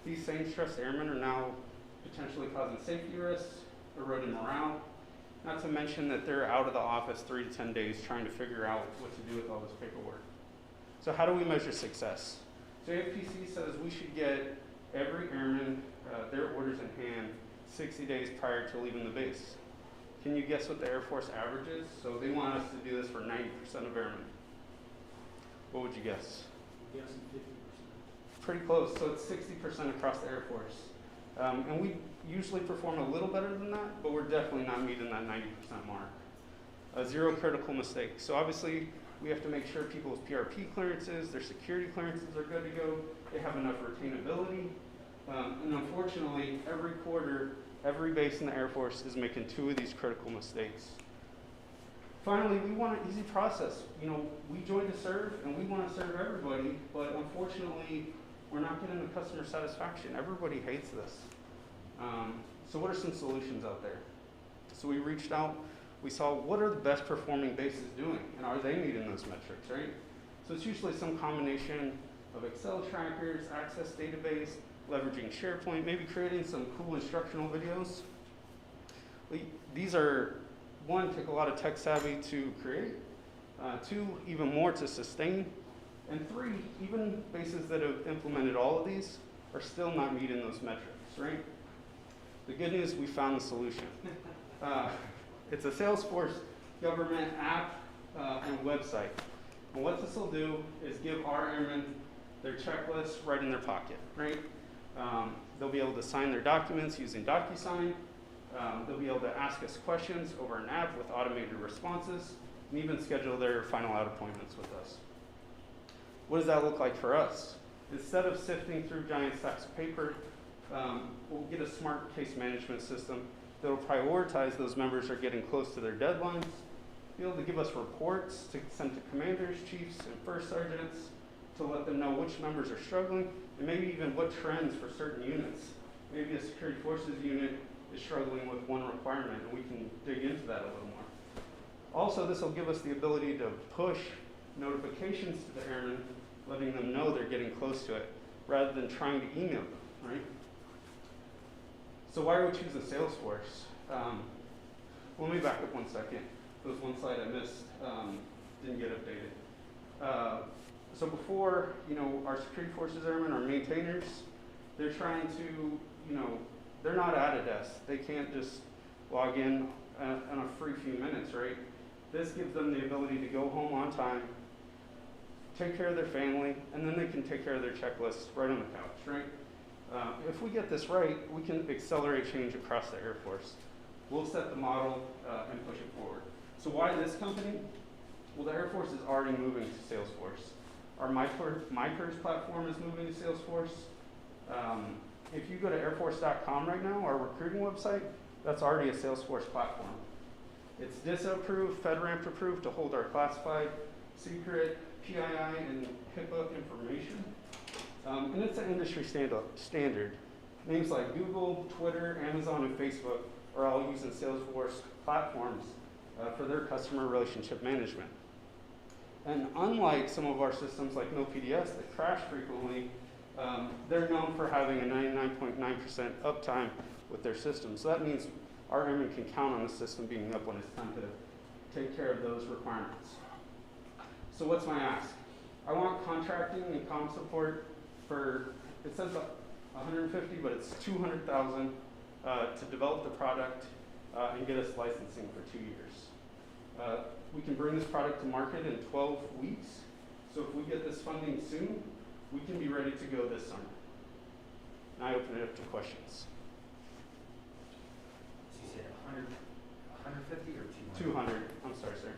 These same stressed airmen are now potentially causing safety risks, eroding morale, not to mention that they're out of the office 3 to 10 days trying to figure out what to do with all this paperwork. So how do we measure success? JFPC says we should get every airman their orders in hand 60 days prior to leaving the base. Can you guess what the Air Force average is? So they want us to do this for 90% of airmen. What would you guess? I'm guessing 50%. Pretty close, so it's 60% across the Air Force. And we usually perform a little better than that, but we're definitely not meeting that 90% mark. Zero critical mistakes. So obviously, we have to make sure people's PRP clearances, their security clearances are good to go, they have enough retainability. And unfortunately, every quarter, every base in the Air Force is making 2 of these critical mistakes. Finally, we want an easy process. You know, we joined to serve, and we want to serve everybody, but unfortunately, we're not getting the customer satisfaction. Everybody hates this. So what are some solutions out there? So we reached out, we saw what are the best performing bases doing, and are they meeting those metrics, right? So it's usually some combination of Excel trackers, Access database, leveraging SharePoint, maybe creating some cool instructional videos. These are, 1, take a lot of tech savvy to create, 2, even more to sustain, and 3, even bases that have implemented all of these are still not meeting those metrics, right? The good news, we found the solution. It's a Salesforce government app and website. And what this will do is give our airmen their checklist right in their pocket, right? They'll be able to sign their documents using DocuSign. They'll be able to ask us questions over an app with automated responses, and even schedule their final out appointments with us. What does that look like for us? Instead of sifting through giant stacks of paper, we'll get a smart case management system that will prioritize those members who are getting close to their deadlines, be able to give us reports to send to commanders, chiefs, and first sergeants to let them know which members are struggling, and maybe even what trends for certain units. Maybe a security forces unit is struggling with one requirement, and we can dig into that a little more. Also, this will give us the ability to push notifications to the airmen, letting them know they're getting close to it, rather than trying to email them, right? So why do we choose a Salesforce? Well, let me back up 1 second. There was one slide I missed, didn't get updated. So before, our security forces airmen are maintainers. They're trying to, they're not at a desk. They can't just log in a free few minutes, right? This gives them the ability to go home on time, take care of their family, and then they can take care of their checklists right on the couch, right? If we get this right, we can accelerate change across the Air Force. We'll set the model and push it forward. So why this company? Well, the Air Force is already moving to Salesforce. Our MyPERS platform is moving to Salesforce. If you go to airforce.com right now, our recruiting website, that's already a Salesforce platform. It's DISA approved, FedRAMP approved to hold our classified, secret, PII, and HIPAA information. And it's an industry standard. Names like Google, Twitter, Amazon, and Facebook are all using Salesforce platforms for their customer relationship management. And unlike some of our systems like NoPDS that crash frequently, they're known for having a 99.9% uptime with their systems. So that means our airmen can count on the system being up when it's time to take care of those requirements. So what's my ask? I want contracting and comm support for, it says 150, but it's 200,000 to develop the product and get us licensing for 2 years. We can bring this product to market in 12 weeks. So if we get this funding soon, we can be ready to go this summer. And I open it up to questions. So you said 150 or 200? 200, I'm sorry, sir.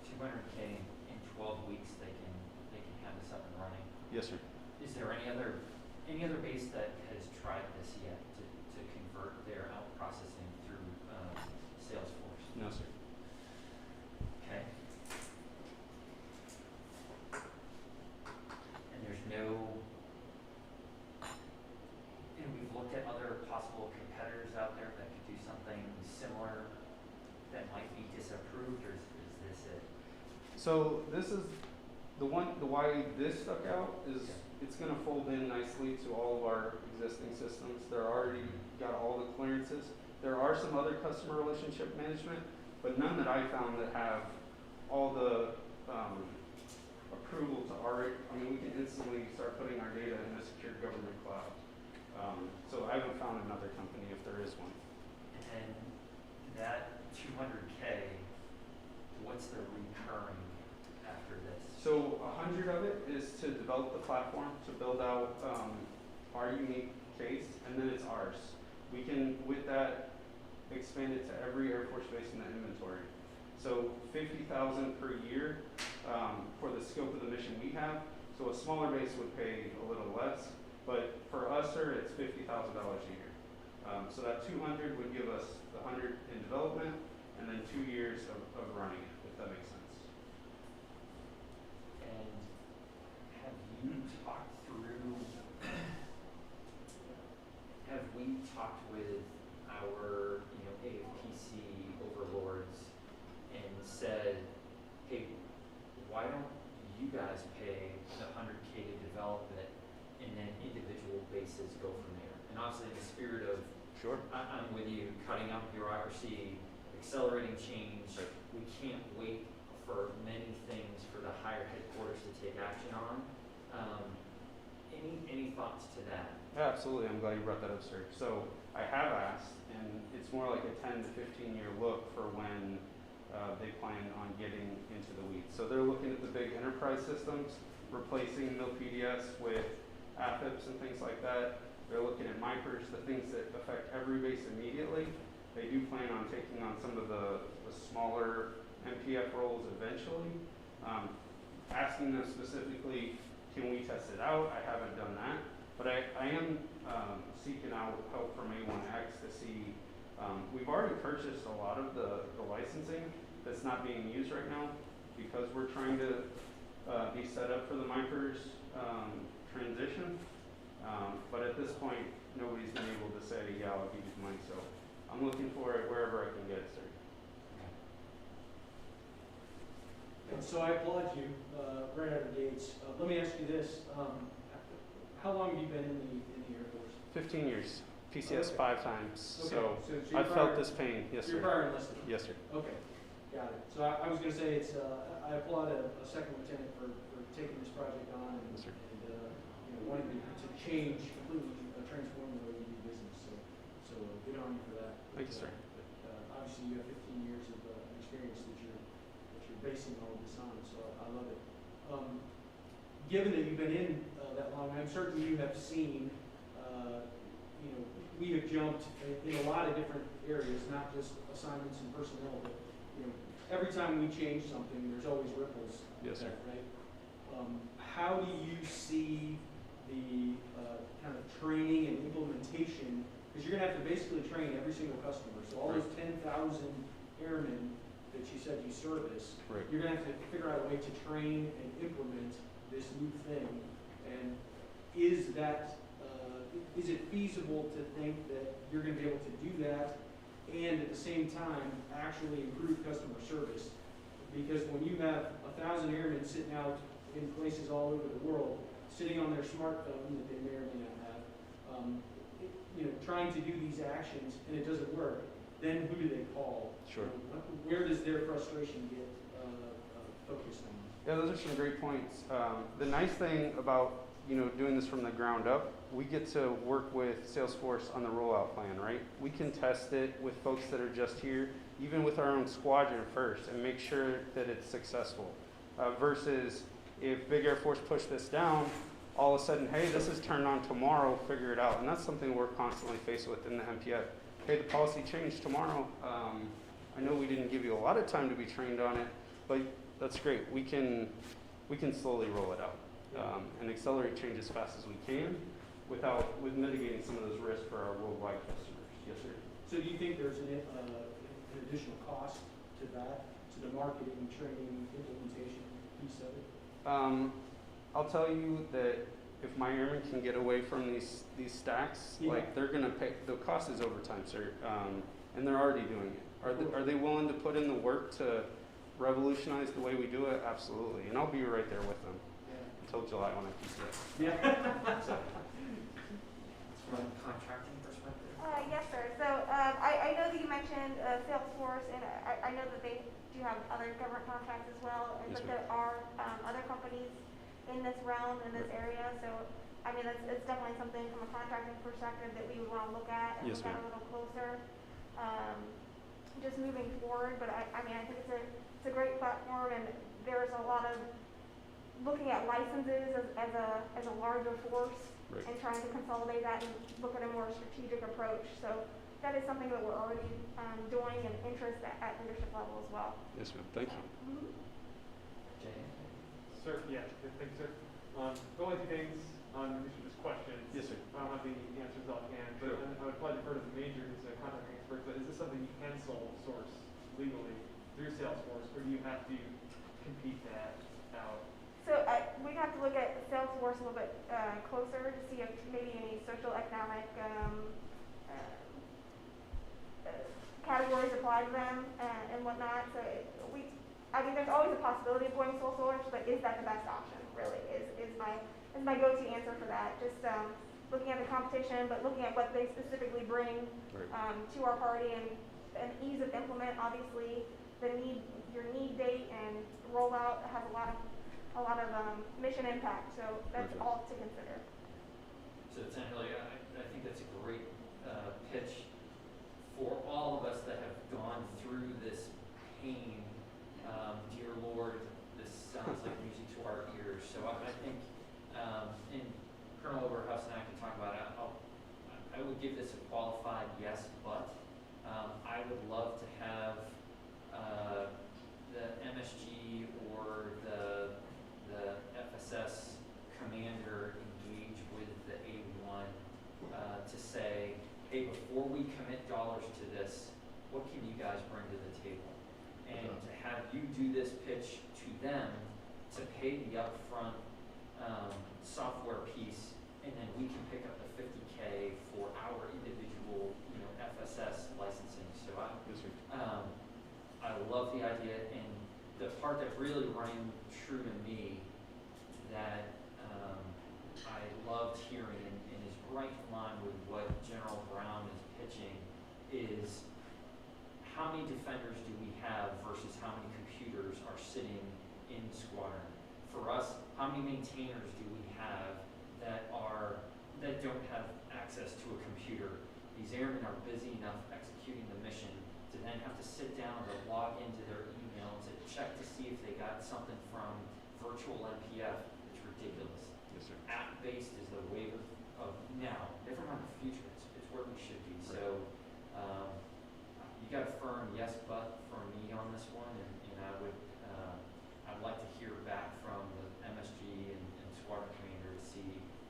200K in 12 weeks, they can have this up and running. Yes, sir. Is there any other base that has tried this yet to convert their out processing through Salesforce? No, sir. Okay. And there's no, and we've looked at other possible competitors out there that could do something similar that might be disapproved, or is this it? So this is the why this stuck out is it's going to fold in nicely to all of our existing systems. They're already got all the clearances. There are some other customer relationship management, but none that I found that have all the approval to already, I mean, we can instantly start putting our data in a secure government cloud. So I haven't found another company if there is one. And that 200K, what's the recurring after this? So 100 of it is to develop the platform, to build out our unique case, and then it's ours. We can, with that, expand it to every Air Force base in the inventory. So 50,000 per year for the scope of the mission we have. So a smaller base would pay a little less, but for us, sir, it's $50,000 a year. So that 200 would give us the 100 in development, and then 2 years of running it, if that makes sense. And have you talked through, have we talked with our, AFPC overlords and said, hey, why don't you guys pay the 100K to develop it, and then individual bases go from there? And obviously in the spirit of, Sure. I'm with you, cutting out bureaucracy, accelerating change. Right. We can't wait for many things for the higher headquarters to take action on. Any thoughts to that? Yeah, absolutely. I'm glad you brought that up, sir. So I have asked, and it's more like a 10 to 15 year look for when they plan on getting into the weeds. So they're looking at the big enterprise systems, replacing MilPDS with AFIPS and things like that. They're looking at MIPERS, the things that affect every base immediately. They do plan on taking on some of the smaller MPF roles eventually. Asking them specifically, can we test it out? I haven't done that. But I am seeking out help from A1X to see, we've already purchased a lot of the licensing that's not being used right now because we're trying to be set up for the MIPERS transition. But at this point, nobody's been able to say, yeah, I'll give you the money. So I'm looking for it wherever I can get it, sir. And so I applaud you right out of the gates. Let me ask you this: how long have you been in the Air Force? 15 years. PCS Okay. 5 times. Okay. So you're I've felt this pain. Yes, You're sir. prior enlisted. Yes, sir. Okay, got it. So I was going to say it's. I applaud a second lieutenant for taking this project on and, Yes, sir. wanting to change completely, transform the way you do business. So good on you for that. Thank you, sir. But obviously you have 15 years of experience that you're basing all of this on. So I love it. Given that you've been in that long, I'm certain you have seen. We have jumped in a lot of different areas, not just assignments and personnel, but every time we change something, there's always ripples. Yes, sir. Right? How do you see the kind of training and implementation? Because you're going to have to basically train every single customer. So all those 10,000 airmen that you said you service, Right. you're going to have to figure out a way to train and implement this new thing. And is it feasible to think that you're going to be able to do that and at the same time actually improve customer service? Because when you have 1,000 airmen sitting out in places all over the world, sitting on their smartphone that they may or may not have, trying to do these actions and it doesn't work, then who do they call? Sure. Where does their frustration get focused on? Yeah, those are some great points. The nice thing about doing this from the ground up, we get to work with Salesforce on the rollout plan, right? We can test it with folks that are just here, even with our own squadron first, and make sure that it's successful. Versus if Big Air Force pushed this down, all of a sudden, hey, this is turned on tomorrow, figure it out. And that's something we're constantly faced with in the MPF. Hey, the policy changed tomorrow. I know we didn't give you a lot of time to be trained on it, but that's great. We can slowly roll it out and accelerate change as fast as we can with mitigating some of those risks for our worldwide customers. Yes, sir. So do you think there's an additional cost to that, to the marketing, training, implementation piece of it? I'll tell you that if my airmen can get away from these stacks, Yeah. like they're gonna pay. The cost is overtime, sir, and they're already doing it. Are they willing to put in the work to revolutionize the way we do it? Absolutely, and I'll be right there with them until July when I PCS. Yeah. From a contracting perspective? Yes, sir. So I know that you mentioned Salesforce, and I know that they do have other government contracts as well, Yes, but ma'am. there are other companies in this realm, in this area. So, I mean, it's definitely something from a contracting perspective that we would want to look at and Yes, look at a ma'am. little closer, just moving forward. But I mean, I think it's a great platform, and there's a lot of looking at licenses as a larger force. Right. And trying to consolidate that and look at a more strategic approach. So that is something that we're already doing and interest at leadership level as well. Yes, ma'am. Thank you. Mhm. Jay? Sir, yeah, thank you, sir. The only two things, these are just questions. Yes, sir. I don't have the answers offhand, but Sure. I would probably defer to the major, who's a contracting expert, but is this something you can sole source legally through Salesforce, or do you have to compete that out? So we'd have to look at Salesforce a little bit closer to see if maybe any social economic categories apply to them and whatnot. So I mean, there's always a possibility of going sole source, but is that the best option? Really, is my go-to answer for that. Just looking at the competition, but looking at what they specifically bring Right. to our party and ease of implement. Obviously, your need date and rollout has a lot of mission impact, so that's Perfect. all to consider. So essentially, I think that's a great pitch for all of us that have gone through this pain. Dear Lord, this sounds like music to our ears. So I think, and Colonel Oberhaus and I can talk about it. I would give this a qualified yes, but I would love to have the MSG or the FSS commander engage with the A1 to say, hey, before we commit dollars to this, what can you guys bring to the table? And to have you do this pitch to them to pay the upfront software piece, and then we can pick up the $50K for our individual, FSS licensing. So Yes, sir. I love the idea, and the part that really rang true to me that I loved hearing and is right in line with what General Brown is pitching is how many defenders do we have versus how many computers are sitting in the squadron? For us, how many maintainers do we have that don't have access to a computer? These airmen are busy enough executing the mission to then have to sit down or log into their email to check to see if they got something from virtual MPF. It's ridiculous. Yes, sir. App-based is the wave of now. Never mind the future. It's where we should be. So you got a firm yes, but for me on this one, and I'd like to hear back from the MSG and squadron commander to see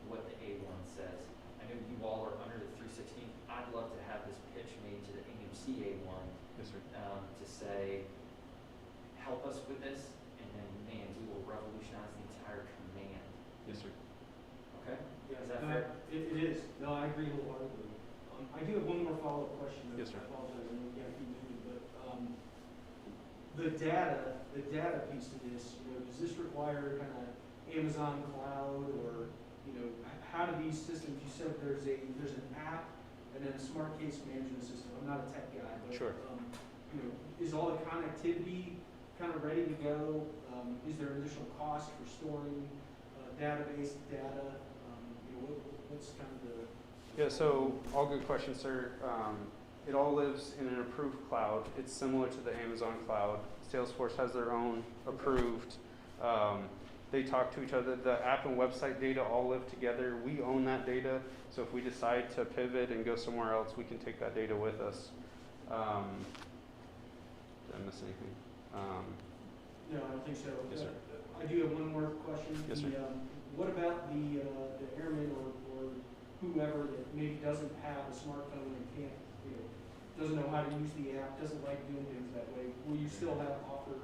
what the A1 says. I know you all are under the 316. I'd love to have this pitch made to the AMC A1 Yes, sir. to say, help us with this, and then, man, we will revolutionize the entire command. Yes, sir. Okay? Yeah, Is that no, fair? It is. No, I agree wholeheartedly. I do have one more follow-up question. Though. Yes, sir. I apologize. I know we got to keep moving, but the data piece to this, does this require kind of Amazon cloud or, how do these systems? You said there's an app, and then a smart case management system. I'm not a tech guy, but Sure. you know, is all the connectivity kind of ready to go? Is there additional cost for storing database data? You know, what's kind of the Yeah, so all good questions, sir. It all lives in an approved cloud. It's similar to the Amazon cloud. Salesforce has their own approved. They talk to each other. The app and website data all live together. We own that data. So if we decide to pivot and go somewhere else, we can take that data with us. Did I miss anything? No, I don't think so. Yes, sir. I do have one more question. Yes, sir. What about the airman or whoever that maybe doesn't have a smartphone and can't, you know, doesn't know how to use the app, doesn't like doing things that way? Will you still offer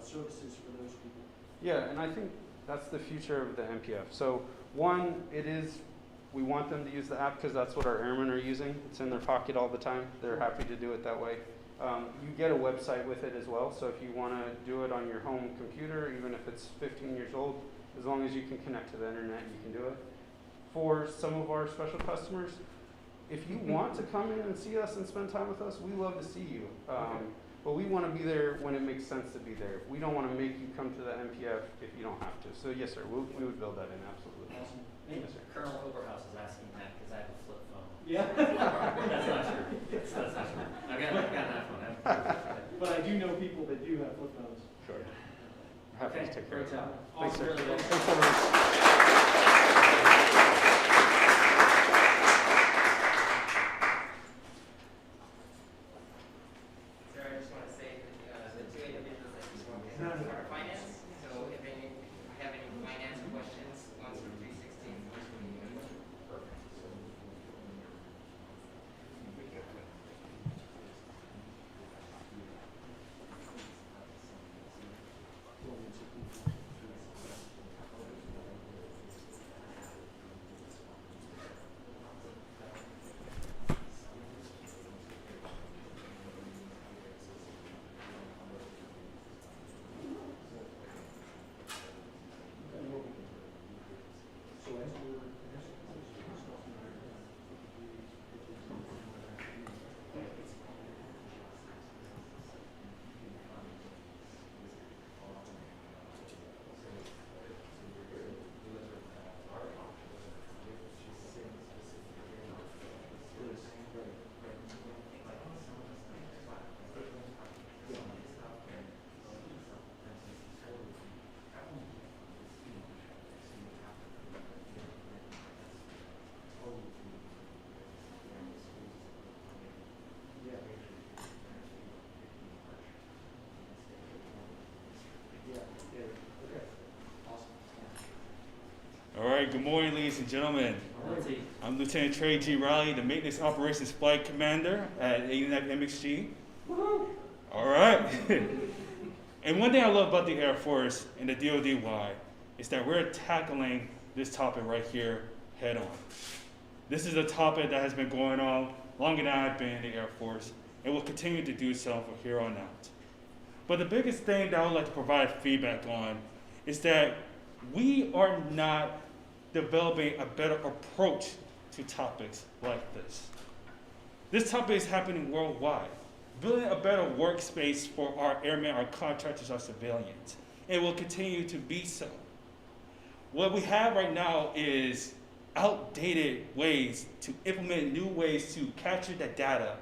services for those people? Yeah, and I think that's the future of the MPF. So one, we want them to use the app because that's what our airmen are using. It's in their pocket all the time. They're happy to do it that way. You get a website with it as well, so if you want to do it on your home computer, even if it's 15 years old, as long as you can connect to the internet, you can do it. For some of our special customers, if you want to come in and see us and spend time with us, we love to see you. But we want to be there when it makes sense to be there. We don't want to make you come to the MPF if you don't have to. So yes, sir, we would build that in, absolutely. Awesome. Yes, sir. Colonel Oberhaus is asking that because I have a flip phone. Yeah. That's not true. That's not true. I've got an iPhone. But I do know people that do have flip phones. Sure. Happy Okay, to take care great of that. job. Thanks, sir. Really well. Thanks, everyone. Sir, I just want to say that the two individuals that you want to are finance. So if you have any finance questions, one's from 316, one's from the Perfect. So as we're All right, good morning, ladies and gentlemen. Let's see. I'm Lieutenant Trey G. Riley, the Maintenance Operations Flight Commander at 89 MXG. All right. And one thing I love about the Air Force and the DoD-wide is that we're tackling this topic right here head on. This is a topic that has been going on longer than I've been in the Air Force and will continue to do so from here on out. But the biggest thing that I would like to provide feedback on is that we are not developing a better approach to topics like this. This topic is happening worldwide. Building a better workspace for our airmen, our contractors, our civilians. It will continue to be so. What we have right now is outdated ways to implement new ways to capture the data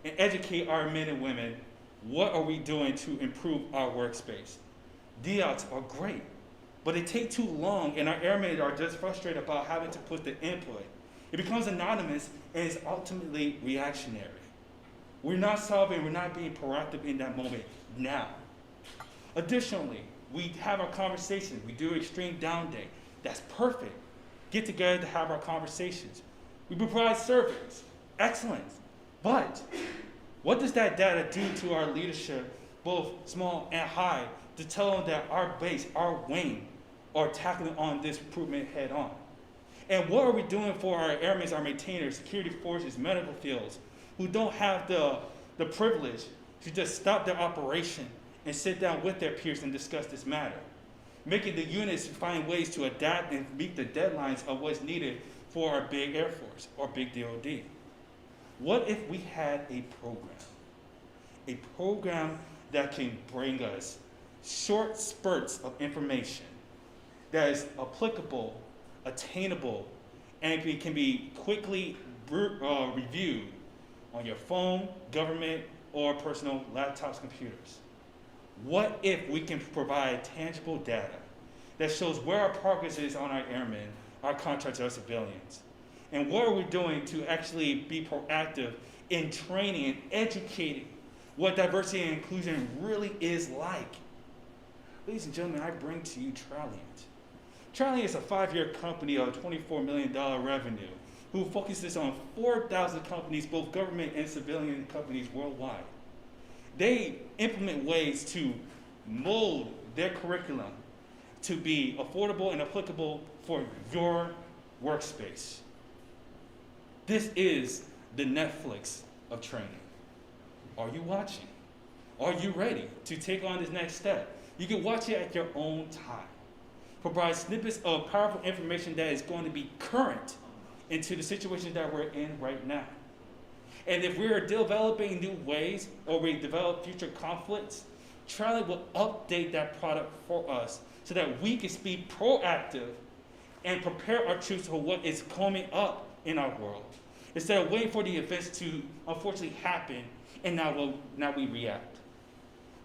and educate our men and women. What are we doing to improve our workspace? DOTs are great, but they take too long and our airmen are just frustrated about having to put the input. It becomes anonymous and is ultimately reactionary. We're not solving, we're not being proactive in that moment now. Additionally, we have our conversations. We do extreme down day. That's perfect. Get together to have our conversations. We provide surveys. Excellent. But what does that data do to our leadership, both small and high, to tell them that our base, our wing, are tackling on this improvement head on? And what are we doing for our airmen, our maintainers, security forces, medical fields, who don't have the privilege to just stop their operation and sit down with their peers and discuss this matter? Making the units find ways to adapt and meet the deadlines of what's needed for our big Air Force or big DoD. What if we had a program that can bring us short spurts of information that is applicable, attainable, and it can be quickly reviewed on your phone, government, or personal laptops, computers? What if we can provide tangible data that shows where our progress is on our airmen, our contractors, our civilians? And what are we doing to actually be proactive in training and educating what diversity and inclusion really is like? Ladies and gentlemen, I bring to you Traliant. Traliant is a 5-year company of $24 million revenue who focuses on 4,000 companies, both government and civilian companies worldwide. They implement ways to mold their curriculum to be affordable and applicable for your workspace. This is the Netflix of training. Are you watching? Are you ready to take on this next step? You can watch it at your own time. Provide snippets of powerful information that is going to be current into the situation that we're in right now. And if we're developing new ways or we develop future conflicts, Traliant will update that product for us so that we can be proactive and prepare our troops for what is coming up in our world, instead of waiting for the events to unfortunately happen and now we react.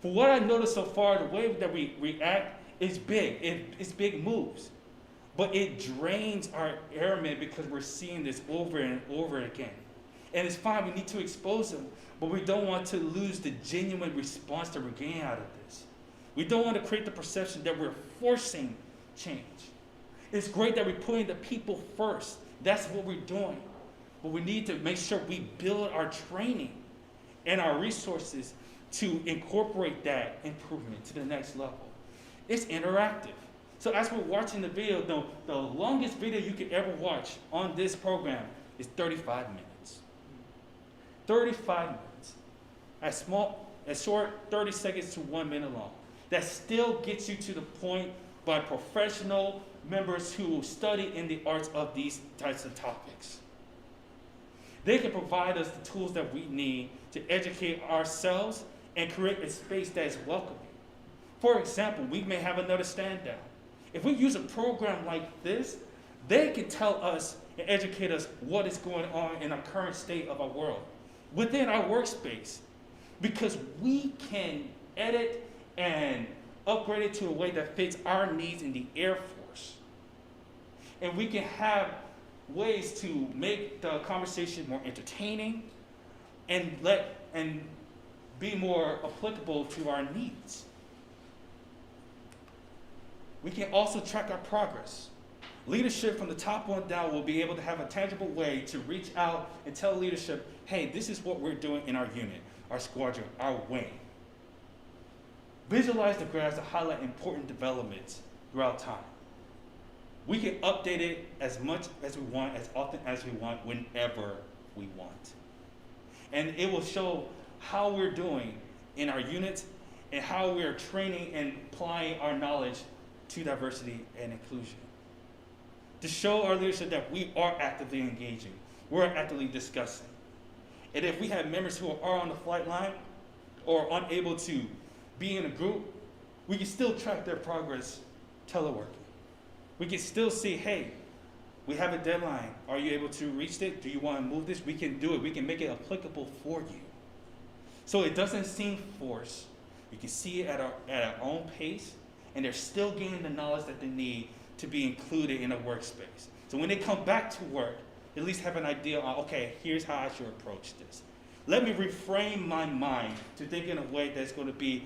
For what I noticed so far, the way that we react is big. It's big moves. But it drains our airmen because we're seeing this over and over again. And it's fine, we need to expose them, but we don't want to lose the genuine response that we're getting out of this. We don't want to create the perception that we're forcing change. It's great that we're putting the people first. That's what we're doing. But we need to make sure we build our training and our resources to incorporate that improvement to the next level. It's interactive. So as we're watching the video, the longest video you could ever watch on this program is 35 minutes. 35 minutes. As short 30 seconds to 1 minute long. That still gets you to the point by professional members who study in the arts of these types of topics. They can provide us the tools that we need to educate ourselves and create a space that is welcoming. For example, we may have another stand down. If we use a program like this, they can tell us and educate us what is going on in our current state of our world within our workspace, because we can edit and upgrade it to a way that fits our needs in the Air Force. And we can have ways to make the conversation more entertaining and be more applicable to our needs. We can also track our progress. Leadership from the top on down will be able to have a tangible way to reach out and tell leadership, hey, this is what we're doing in our unit, our squadron, our wing. Visualize the graphs to highlight important developments throughout time. We can update it as much as we want, as often as we want, whenever we want. And it will show how we're doing in our units and how we're training and applying our knowledge to diversity and inclusion. To show our leadership that we are actively engaging, we're actively discussing. And if we have members who are on the flight line or unable to be in a group, we can still track their progress teleworking. We can still see, hey, we have a deadline. Are you able to reach it? Do you want to move this? We can do it. We can make it applicable for you. So it doesn't seem forced. You can see it at our own pace, and they're still gaining the knowledge that they need to be included in a workspace. So when they come back to work, at least have an idea on, okay, here's how I should approach this. Let me reframe my mind to think in a way that's going to be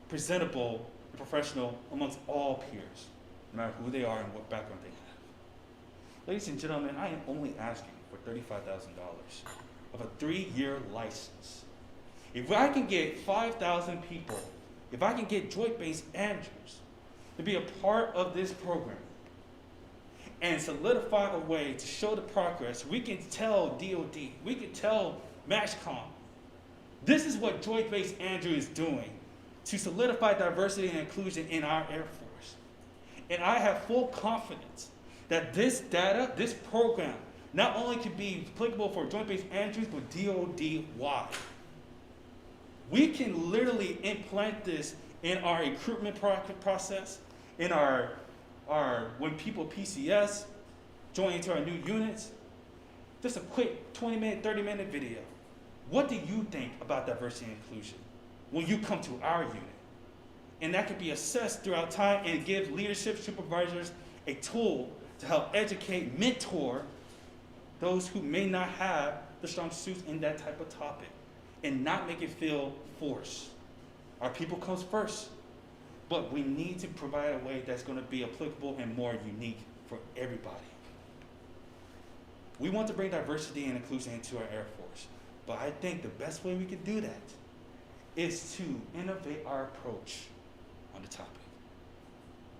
presentable and professional amongst all peers, no matter who they are and what background they have. Ladies and gentlemen, I am only asking for $35,000 of a 3-year license. If I can get 5,000 people, if I can get Joint-Based Andrews to be a part of this program and solidify a way to show the progress, we can tell DOD, we can tell MASHCOM, this is what Joint-Based Andrew is doing to solidify diversity and inclusion in our Air Force. And I have full confidence that this data, this program, not only can be applicable for Joint Base Andrews, but DOD-wide. We can literally implant this in our recruitment process, in our when people PCS, join into our new units. Just a quick 20-minute, 30-minute video. What do you think about diversity and inclusion when you come to our unit? And that could be assessed throughout time and give leadership supervisors a tool to help educate, mentor those who may not have the strong suits in that type of topic and not make it feel forced. Our people comes first, but we need to provide a way that's going to be applicable and more unique for everybody. We want to bring diversity and inclusion into our Air Force, but I think the best way we can do that is to innovate our approach on the topic.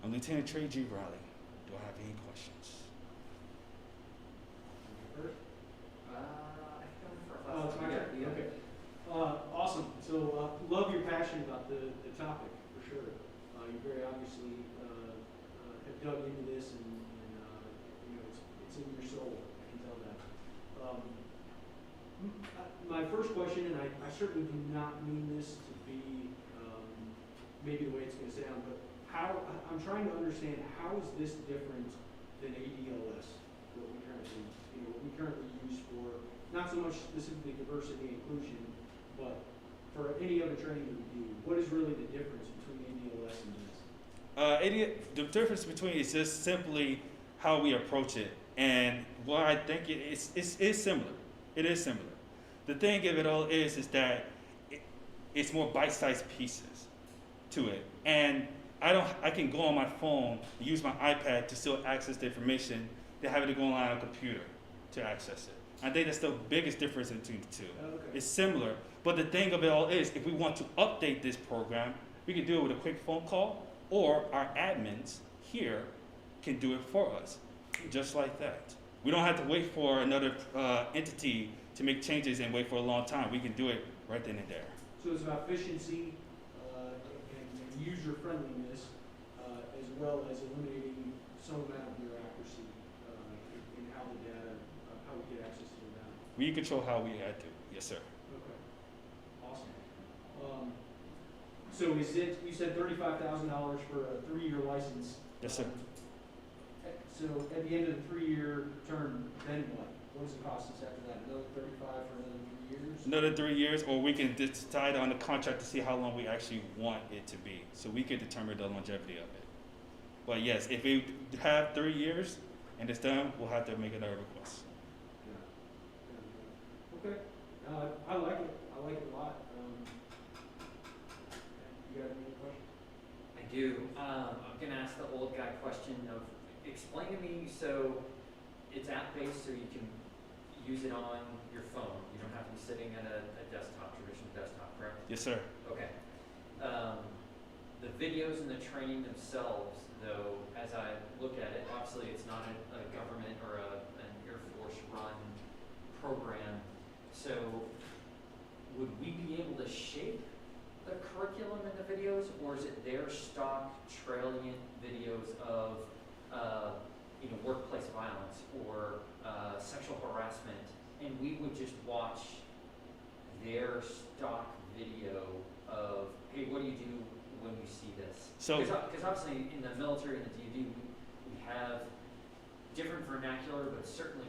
I'm Lieutenant Trey G. Riley. Do I have any questions? It's my turn. Okay. Awesome. So, love your passion about the topic, for sure. You very obviously have dug into this, and you know, it's in your soul. I can tell that. My first question, and I certainly do not mean this to be maybe the way it's going to sound, but I'm trying to understand, how is this different than ADLS, what we currently use for, not so much specifically diversity and inclusion, but for any other training that we do. What is really the difference between ADLS and this? The difference between is just simply how we approach it, and what I think it's similar. It is similar. The thing of it all is that it's more bite-sized pieces to it, and I can go on my phone, use my iPad to still access the information, than having to go online on a computer to access it. I think that's the biggest difference between the two. Okay. It's similar, but the thing of it all is, if we want to update this program, we can do it with a quick phone call, or our admins here can do it for us, just like that. We don't have to wait for another entity to make changes and wait for a long time. We can do it right then and there. So it's about efficiency and user-friendliness, as well as eliminating some amount of bureaucracy in how the data, how we get access to the data. We control how we had to. Yes, sir. Okay. Awesome. So is it, you said $35,000 for a 3-year license? Yes, sir. So at the end of the 3-year term, then what? What does it cost us after that? Another 35 for another 3 years? Another 3 years, or we can decide on the contract to see how long we actually want it to be. So we could determine the longevity of it. But yes, if we have 3 years and it's done, we'll have to make another request. Okay. I like it. I like it a lot. You got any questions? I do. I'm going to ask the old guy question of, explain to me, so it's app-based, so you can use it on your phone. You don't have to be sitting at a desktop, traditional desktop, correct? Yes, sir. Okay. The videos and the training themselves, though, as I look at it, obviously it's not a government or an Air Force run program. So would we be able to shape the curriculum in the videos, or is it their stock trillion videos of workplace violence or sexual harassment, and we would just watch their stock video of, hey, what do you do when you see this? So, because obviously in the military and the DoD, we have different vernacular, but certainly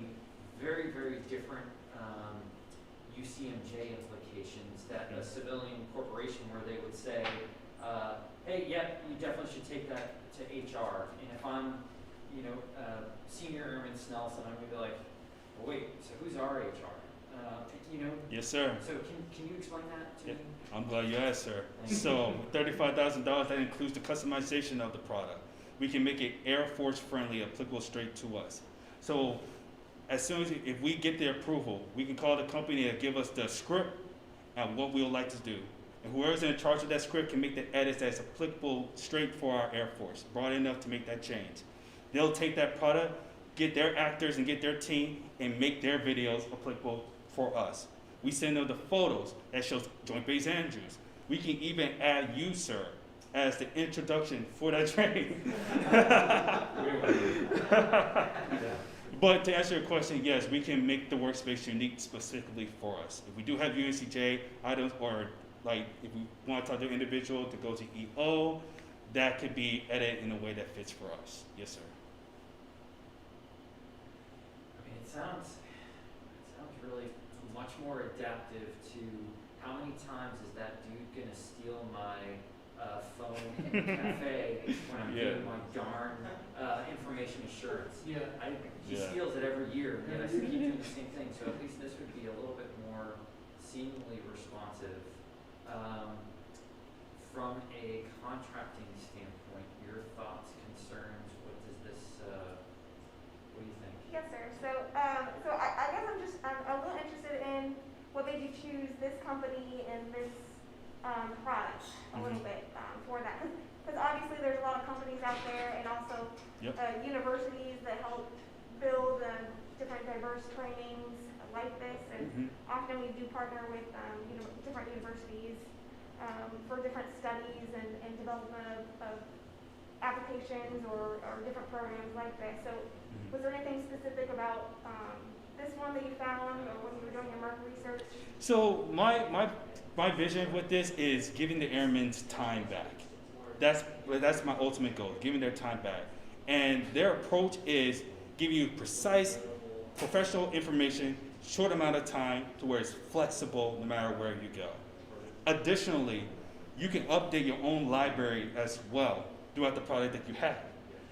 very, very different UCMJ implications that a civilian corporation where they would say, hey, yeah, you definitely should take that to HR. And if I'm, Senior Airman Snelson, I'm gonna be like, well, wait, so who's our HR? Yes, sir. So can you explain that to me? I'm glad you asked, sir. So $35,000, that includes the customization of the product. We can make it Air Force friendly, applicable straight to us. So as soon as, if we get the approval, we can call the company and give us the script and what we would like to do. And whoever's in charge of that script can make the edits that's applicable straight for our Air Force, broad enough to make that change. They'll take that product, get their actors and get their team, and make their videos applicable for us. We send them the photos that shows Joint Base Andrews. We can even add you, sir, as the introduction for that training. But to answer your question, yes, we can make the workspace unique specifically for us. If we do have UNCJ items, or like if we want to tell the individual to go to EO, that could be edited in a way that fits for us. Yes, sir. I mean, it sounds really much more adaptive to how many times is that dude gonna steal my phone in the cafe when I'm doing my darn information assurance. Yeah. He steals it every year, and I still keep doing the same thing, so at least this would be a little bit more seemingly responsive. From a contracting standpoint, your thoughts, concerns, what does this, what do you think? Yes, sir. So, I guess I'm a little interested in what made you choose this company and this product a little bit for that, because obviously there's a lot of companies out there, and also universities that help build different diverse trainings like this, and often we do partner with different universities for different studies and development of applications or different programs like this. So was there anything specific about this one that you found, or when you were doing your market research? So my vision with this is giving the airmen's time back. That's my ultimate goal, giving their time back. And their approach is giving you precise, professional information, short amount of time, to where it's flexible no matter where you go. Additionally, you can update your own library as well throughout the product that you have.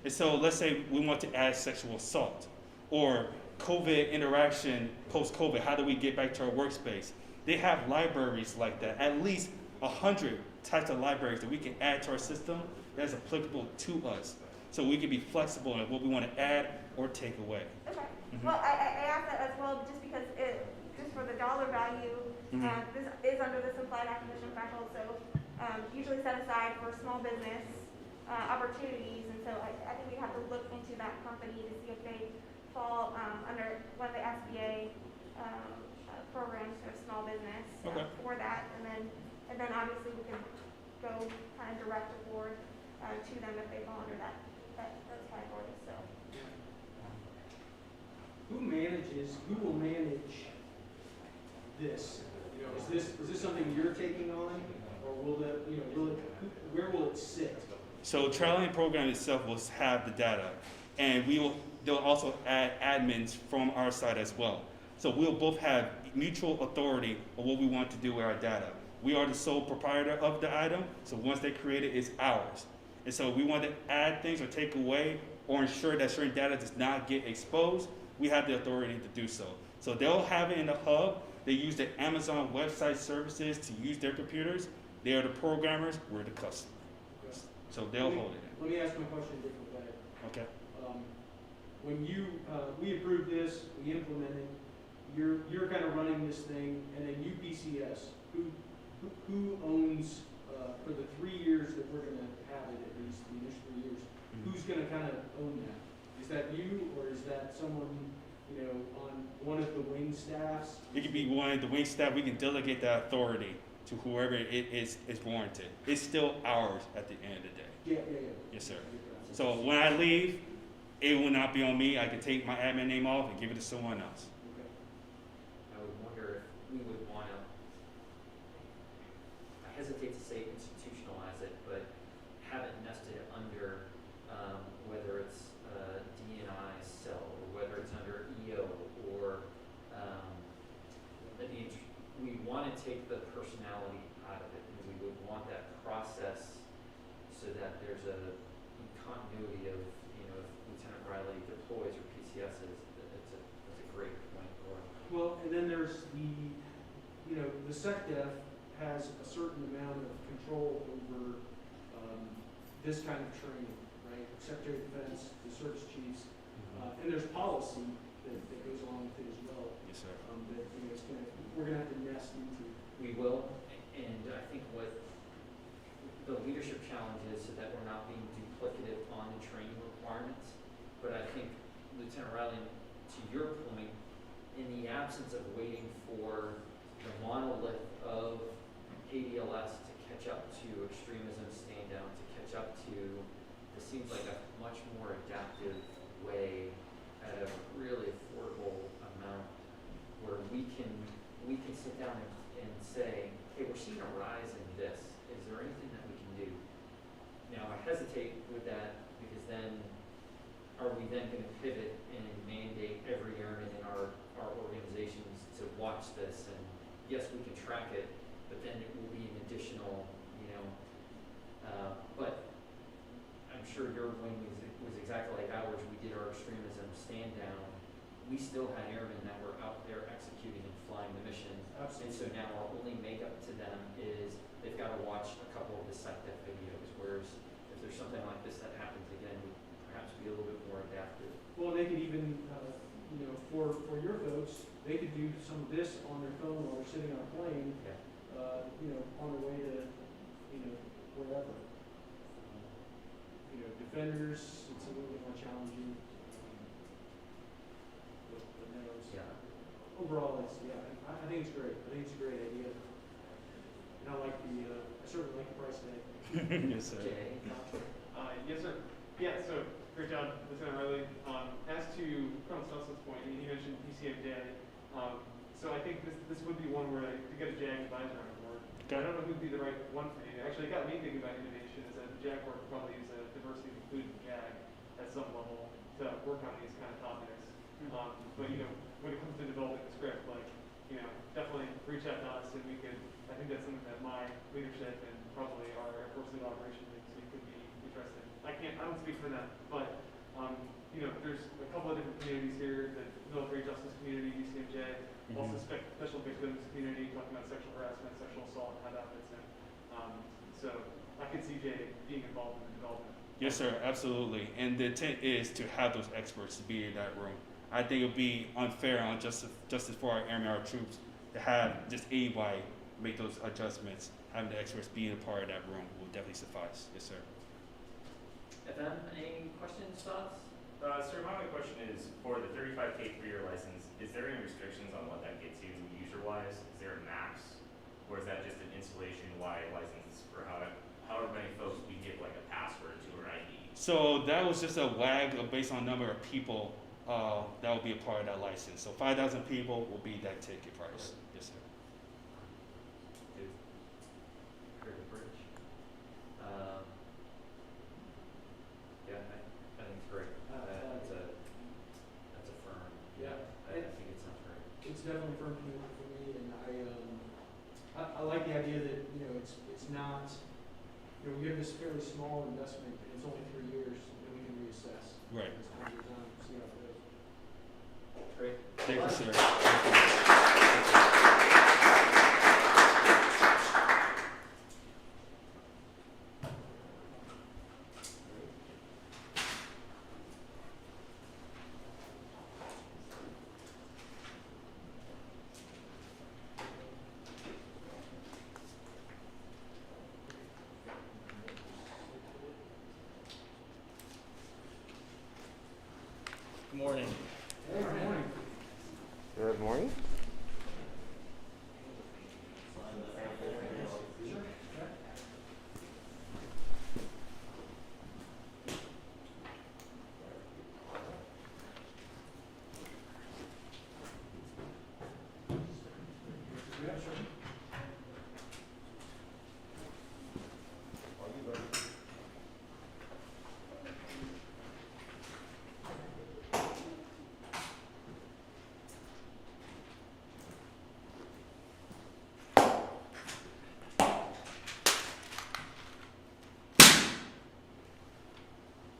And so let's say we want to add sexual assault or COVID interaction post-COVID. How do we get back to our workspace? They have libraries like that, at least 100 types of libraries that we can add to our system that is applicable to us. So we can be flexible in what we want to add or take away. Okay. Well, I asked that as well just because just for the dollar value, this is under this implied acquisition threshold, so usually set aside for small business opportunities, and so I think we have to look into that company to see if they fall under one of the SBA programs for small business for that, and then obviously we can go kind of direct award to them if they fall under those categories. So. Who will manage this? Is this something you're taking on, or where will it sit? So Traveling Program itself will have the data, and they'll also add admins from our side as well. So we'll both have mutual authority of what we want to do with our data. We are the sole proprietor of the item, so once they create it, it's ours. And so we want to add things or take away or ensure that certain data does not get exposed, we have the authority to do so. So they'll have it in the hub. They use the Amazon website services to use their computers. They are the programmers, we're the customer. Okay. So they'll hold it. Let me ask my question a different way. Okay. When we approve this, we implement it, you're kind of running this thing, and then UPCS, who owns, for the 3 years that we're going to have it, at least the initial 3 years, who's going to kind of own that? Is that you, or is that someone, on one of the wing staffs? It could be one of the wing staff. We can delegate that authority to whoever it is warranted. It's still ours at the end of the day. Yeah. Yes, sir. So when I leave, it will not be on me. I can take my admin name off and give it to someone else. Okay. I would wonder if we would want to, I hesitate to say institutionalize it, but have it nested under whether it's D&I cell or whether it's under EO or we want to take the personality out of it, and we would want that process so that there's a continuity of, if Lieutenant Riley deploys or PCSs, that's a great point. Well, and then there's the SecDef has a certain amount of control over this kind of training, right? Secretary of Defense, the service chiefs, and there's policy that goes along with it as well. Yes, sir. That we're gonna have to nest into. We will, and I think what the leadership challenge is so that we're not being duplicative on the training requirements. But I think, Lieutenant Riley, to your point, in the absence of waiting for the monolith of ADLS to catch up to extremism stand down, to catch up to, this seems like a much more adaptive way at a really affordable amount where we can sit down and say, hey, we're seeing a rise in this. Is there anything that we can do? Now, I hesitate with that because then, are we then going to pivot and mandate every airman in our organizations to watch this? And yes, we can track it, but then it will be an additional, but I'm sure your wing was exactly like ours. We did our extremism stand down. We still had airmen that were out there executing and flying the mission. Absolutely. And so now our only makeup to them is they've got to watch a couple of the SecDef videos, whereas if there's something like this that happens again, we perhaps be a little bit more adaptive. Well, they could even, for your folks, they could do some of this on their phone while they're sitting on a plane, Yeah. on their way to, wherever. Defenders, it's a little bit more challenging. But no, overall, I think it's great. I think it's a great idea. And I certainly like the price tag. Yes, sir. Jay? Yes, sir. Yeah, so great job, Lieutenant Riley. As to Colonel Snelson's point, he mentioned PCMJ. So I think this would be one where to get a JAG advisor on board. I don't know who'd be the right one for you. Actually, it got me thinking about innovation is that the JAG work probably is a diversity of including JAG at some level to work on these kind of topics. But when it comes to developing the script, definitely reach out to us and we could, I think that's something that my leadership and probably our Air Force Lead Operations Agency could be interested in. I don't speak for them, but there's a couple of different communities here, the military justice community, DCMJ, also special victims community, talking about sexual harassment, sexual assault, and how that fits in. So I could see Jay being involved in the development. Yes, sir, absolutely. And the intent is to have those experts to be in that room. I think it would be unfair and justice for our airmen, our troops, to have just anybody make those adjustments. Having the experts being a part of that room will definitely suffice. Yes, sir. FM, any questions, thoughts? Sir, my only question is, for the 35K 3-year license, is there any restrictions on what that gets you user-wise? Is there a max? Or is that just an installation-wide license for however many folks we give like a password to or ID? So that was just a WAG based on number of people that will be a part of that license. So 5,000 people will be that ticket price. Yes, sir. Good. Great bridge. Yeah, I think it's great. That's a firm. Yeah. I think it sounds great. It's definitely firm commitment for me, and I like the idea that it's not we have this fairly small investment, and it's only 3 years, and we can reassess. Right. As time goes on, see how it goes. Great. Thank you, sir. Good morning. Hey, good morning. Good morning. Yeah, sure.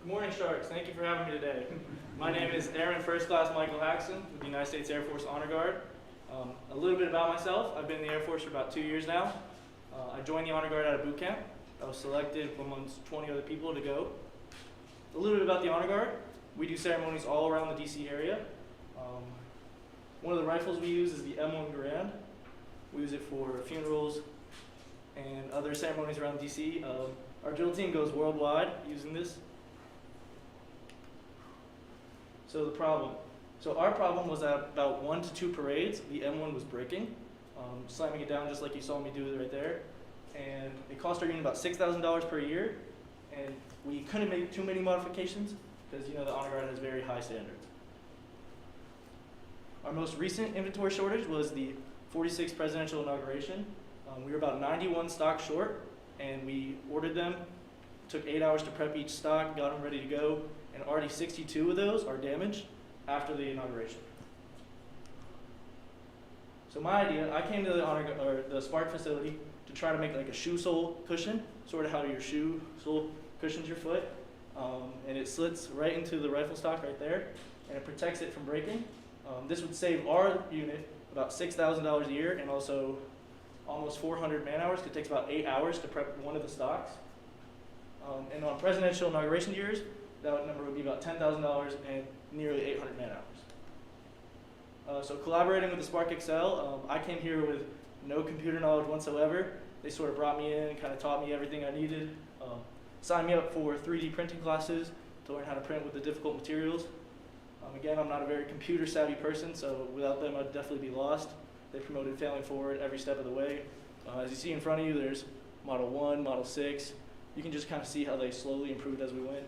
Good morning, Sharks. Thank you for having me today. My name is Airman First Class Michael Haxon with the United States Air Force Honor Guard. A little bit about myself. I've been in the Air Force for about 2 years now. I joined the Honor Guard out of boot camp. I was selected amongst 20 other people to go. A little bit about the Honor Guard. We do ceremonies all around the DC area. One of the rifles we use is the M1 Garand. We use it for funerals and other ceremonies around DC. Our drill team goes worldwide using this. So our problem was that about 1 to 2 parades, the M1 was breaking, slamming it down just like you saw me do it right there. And it cost our unit about $6,000 per year, and we couldn't make too many modifications because the Honor Guard has very high standards. Our most recent inventory shortage was the 46th presidential inauguration. We were about 91 stock short, and we ordered them. Took 8 hours to prep each stock, got them ready to go, and already 62 of those are damaged after the inauguration. So my idea, I came to the Spark facility to try to make like a shoe sole cushion, sort of how your shoe sole cushions your foot, and it slits right into the rifle stock right there, and it protects it from breaking. This would save our unit about $6,000 a year, and also almost 400 man hours, 'cause it takes about 8 hours to prep one of the stocks. And on presidential inauguration years, that number would be about $10,000 and nearly 800 man hours. So collaborating with the Spark XL, I came here with no computer knowledge whatsoever. They sort of brought me in and kind of taught me everything I needed. Signed me up for 3D printing classes to learn how to print with the difficult materials. Again, I'm not a very computer savvy person, so without them I'd definitely be lost. They promoted failing forward every step of the way. As you see in front of you, there's Model 1, Model 6. You can just kind of see how they slowly improved as we went.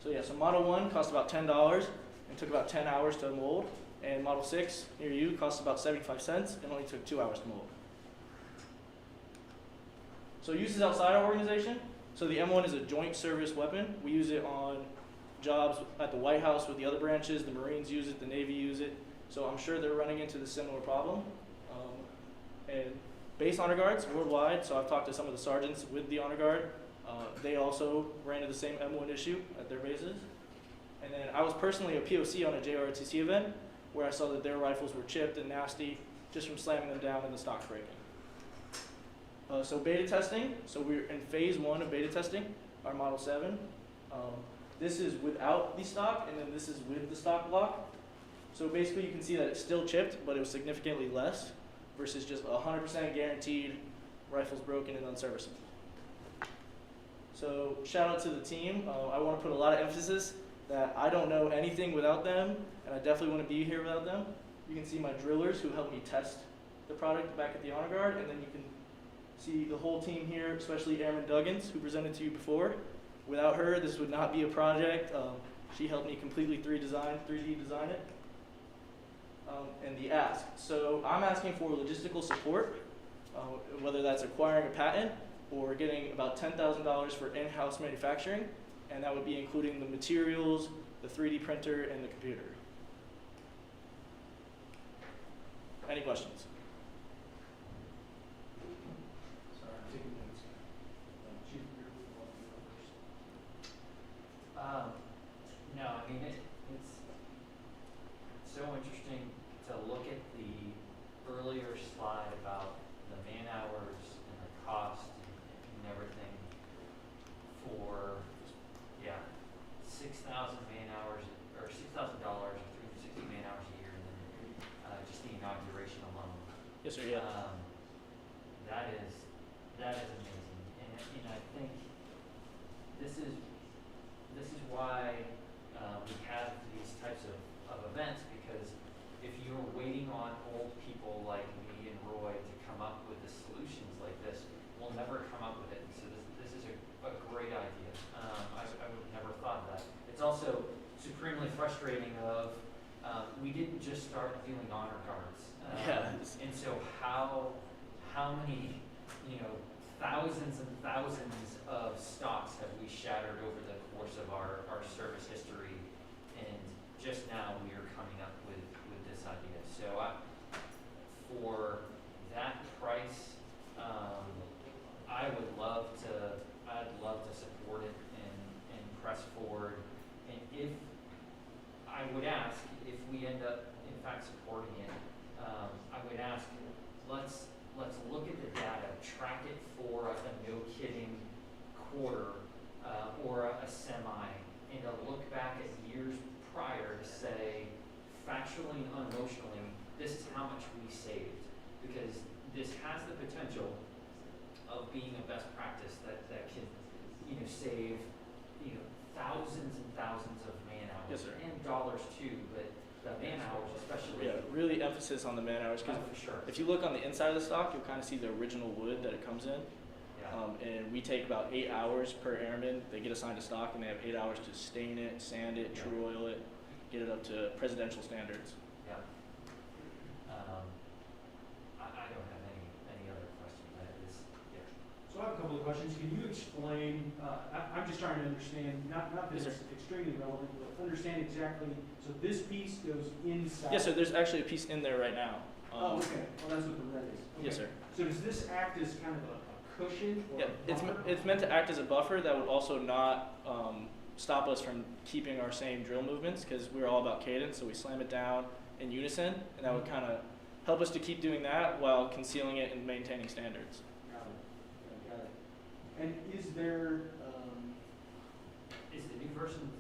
So Model 1 cost about $10 and took about 10 hours to mold. And Model 6 near you costs about 75 cents and only took 2 hours to mold. So uses outside our organization. So the M1 is a joint service weapon. We use it on jobs at the White House with the other branches. The Marines use it, the Navy use it. So I'm sure they're running into the similar problem. And base honor guards worldwide, so I've talked to some of the sergeants with the honor guard. They also ran into the same M1 issue at their bases. And then I was personally a POC on a JROTC event where I saw that their rifles were chipped and nasty just from slamming them down and the stocks breaking. So beta testing, so we're in phase 1 of beta testing, our Model 7. This is without the stock, and then this is with the stock block. So basically you can see that it's still chipped, but it was significantly less versus just 100% guaranteed rifles broken and unserviceable. So shout out to the team. I want to put a lot of emphasis that I don't know anything without them, and I definitely want to be here without them. You can see my drillers who helped me test the product back at the Honor Guard, and then you can see the whole team here, especially Airman Duggins, who presented to you before. Without her, this would not be a project. She helped me completely 3D design it. And the ask. So I'm asking for logistical support, whether that's acquiring a patent or getting about $10,000 for in-house manufacturing, and that would be including the materials, the 3D printer, and the computer. Any questions? Sorry, I'm taking notes. Chief, you're welcome to go first. No, I mean, it's so interesting to look at the earlier slide about the man hours and the cost and everything for, 6,000 man hours, or $6,000 or 360 man hours a year, and then just the inauguration alone. Yes, sir. Yeah. That is amazing, and I think this is why we have these types of events, because if you're waiting on old people like me and Roy to come up with the solutions like this, we'll never come up with it. So this is a great idea. I would have never thought of that. It's also supremely frustrating of we didn't just start doing honor cards. And so how many, thousands and thousands of stocks have we shattered over the course of our service history, and just now we are coming up with this idea. So for that price, I'd love to support it and press forward. And if I would ask, if we end up in fact supporting it, I would ask, let's look at the data, track it for a no kidding quarter or a semi, and to look back at years prior to say, factually and unemotionally, this is how much we saved, because this has the potential of being a best practice that can save thousands and thousands of man hours. Yes, sir. And dollars too, but the man hours especially. Yeah, really emphasis on the man hours, because for sure. if you look on the inside of the stock, you'll kind of see the original wood that it comes in. Yeah. And we take about 8 hours per airman. They get assigned a stock, and they have 8 hours to stain it, sand it, true oil it. get it up to presidential standards. Yeah. I don't have any other questions. Yeah. So I have a couple of questions. Can you explain, I'm just trying to understand, not that Yes, it's extremely relevant, but understand exactly, so this piece goes inside? Yes, sir. There's actually a piece in there right now. Oh, okay. Well, that's what the red is. Okay. Yes, sir. So does this act as kind of a cushion or Yeah, a it's, buffer? it's meant to act as a buffer that would also not stop us from keeping our same drill movements, because we're all about cadence, so we slam it down in unison, and that would kind of help us to keep doing that while concealing it and maintaining standards. Got it. Got it. And is there, Is the new version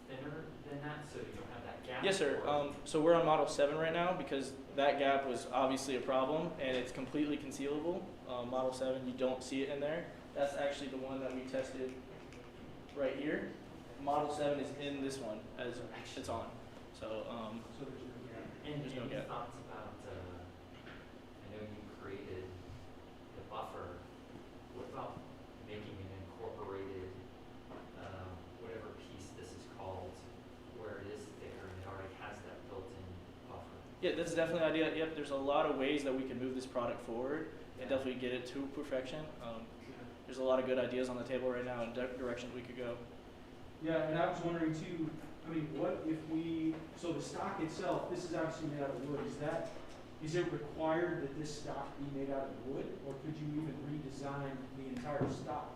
thinner than that, so you don't have that gap? Yes, sir. or- So we're on Model 7 right now because that gap was obviously a problem, and it's completely concealable. Model 7, you don't see it in there. That's actually the one that we tested right here. Model 7 is in this one as it's on. So so there's no gap? And There's no any gap. thoughts about, I know you created the buffer, what about making an incorporated, whatever piece this is called, where it is thicker and it already has that built-in buffer? yeah, that's definitely an idea. Yep, there's a lot of ways that we can move this product forward and definitely get it to perfection. There's a lot of good ideas on the table right now and directions we could go. Yeah, and I was wondering too, I mean, what if we, so the stock itself, this is obviously made out of wood, is it required that this stock be made out of wood, or could you even redesign the entire stock?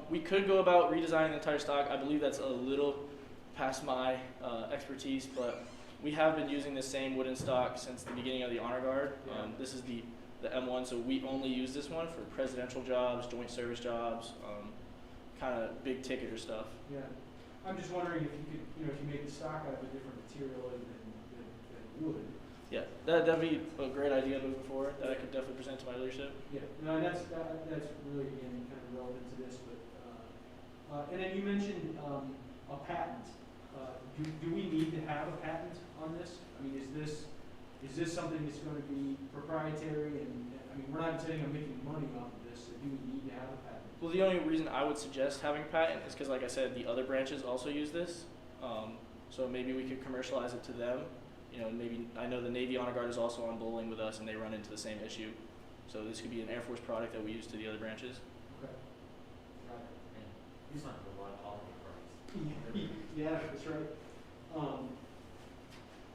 We could go about redesigning the entire stock. I believe that's a little past my expertise, but we have been using the same wooden stock since the beginning of the Honor Guard. Yeah. This is the M1, so we only use this one for presidential jobs, joint service jobs, kind of big ticketer stuff. Yeah, I'm just wondering if you could, if you made the stock out of a different material than wood. Yeah, that'd be a great idea moving forward that I could definitely present to my leadership. Yeah, no, that's really, again, kind of relevant to this, but, and then you mentioned, a patent. Do we need to have a patent on this? I mean, is this something that's gonna be proprietary and, I mean, we're not intending on making money off of this, so do we need to have a patent? Well, the only reason I would suggest having a patent is because, like I said, the other branches also use this. So maybe we could commercialize it to them. Maybe I know the Navy Honor Guard is also on bowling with us, and they run into the same issue. So this could be an Air Force product that we use to the other branches. Okay. Got it. And he's not a lot of holiday parties. Yeah, that's right.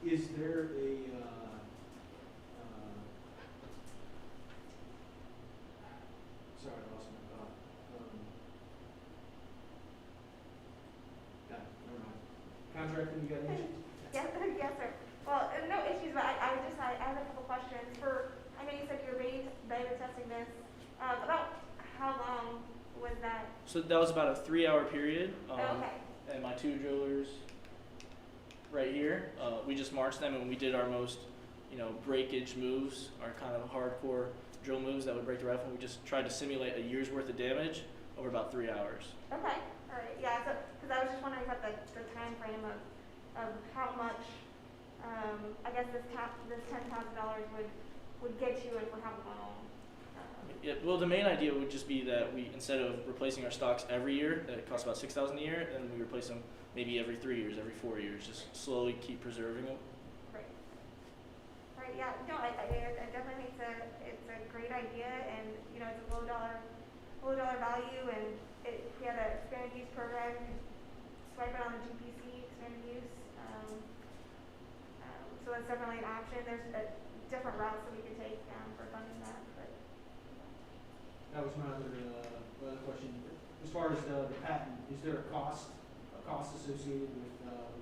Is there a, sorry, I lost my thought. Yeah, never mind. Contracting, you got any issues? Yes, yes, sir. Well, no issues, but I have a couple questions. I know you said you were beta testing this. About how long was that? So that was about a 3-hour period. Okay. And my 2 drillers right here, we just marched them and we did our most, breakage moves, our kind of hardcore drill moves that would break the rifle. We just tried to simulate a year's worth of damage over about 3 hours. Okay, all right, yeah, so, because I was just wondering about the time frame of how much, I guess this $10,000 would get you and for how long. Yeah, well, the main idea would just be that we, instead of replacing our stocks every year, that it costs about $6,000 a year, then we replace them maybe every 3 years, every 4 years, just slowly keep preserving them. Right. Right, yeah, no, I definitely think it's a great idea, and, it's a low dollar value, and if we had an expanded use program, you could swipe it on the GPC, expanded use. So that's definitely an option. There's different routes that we could take for funding that, but. That was my other question. As far as the patent, is there a cost associated with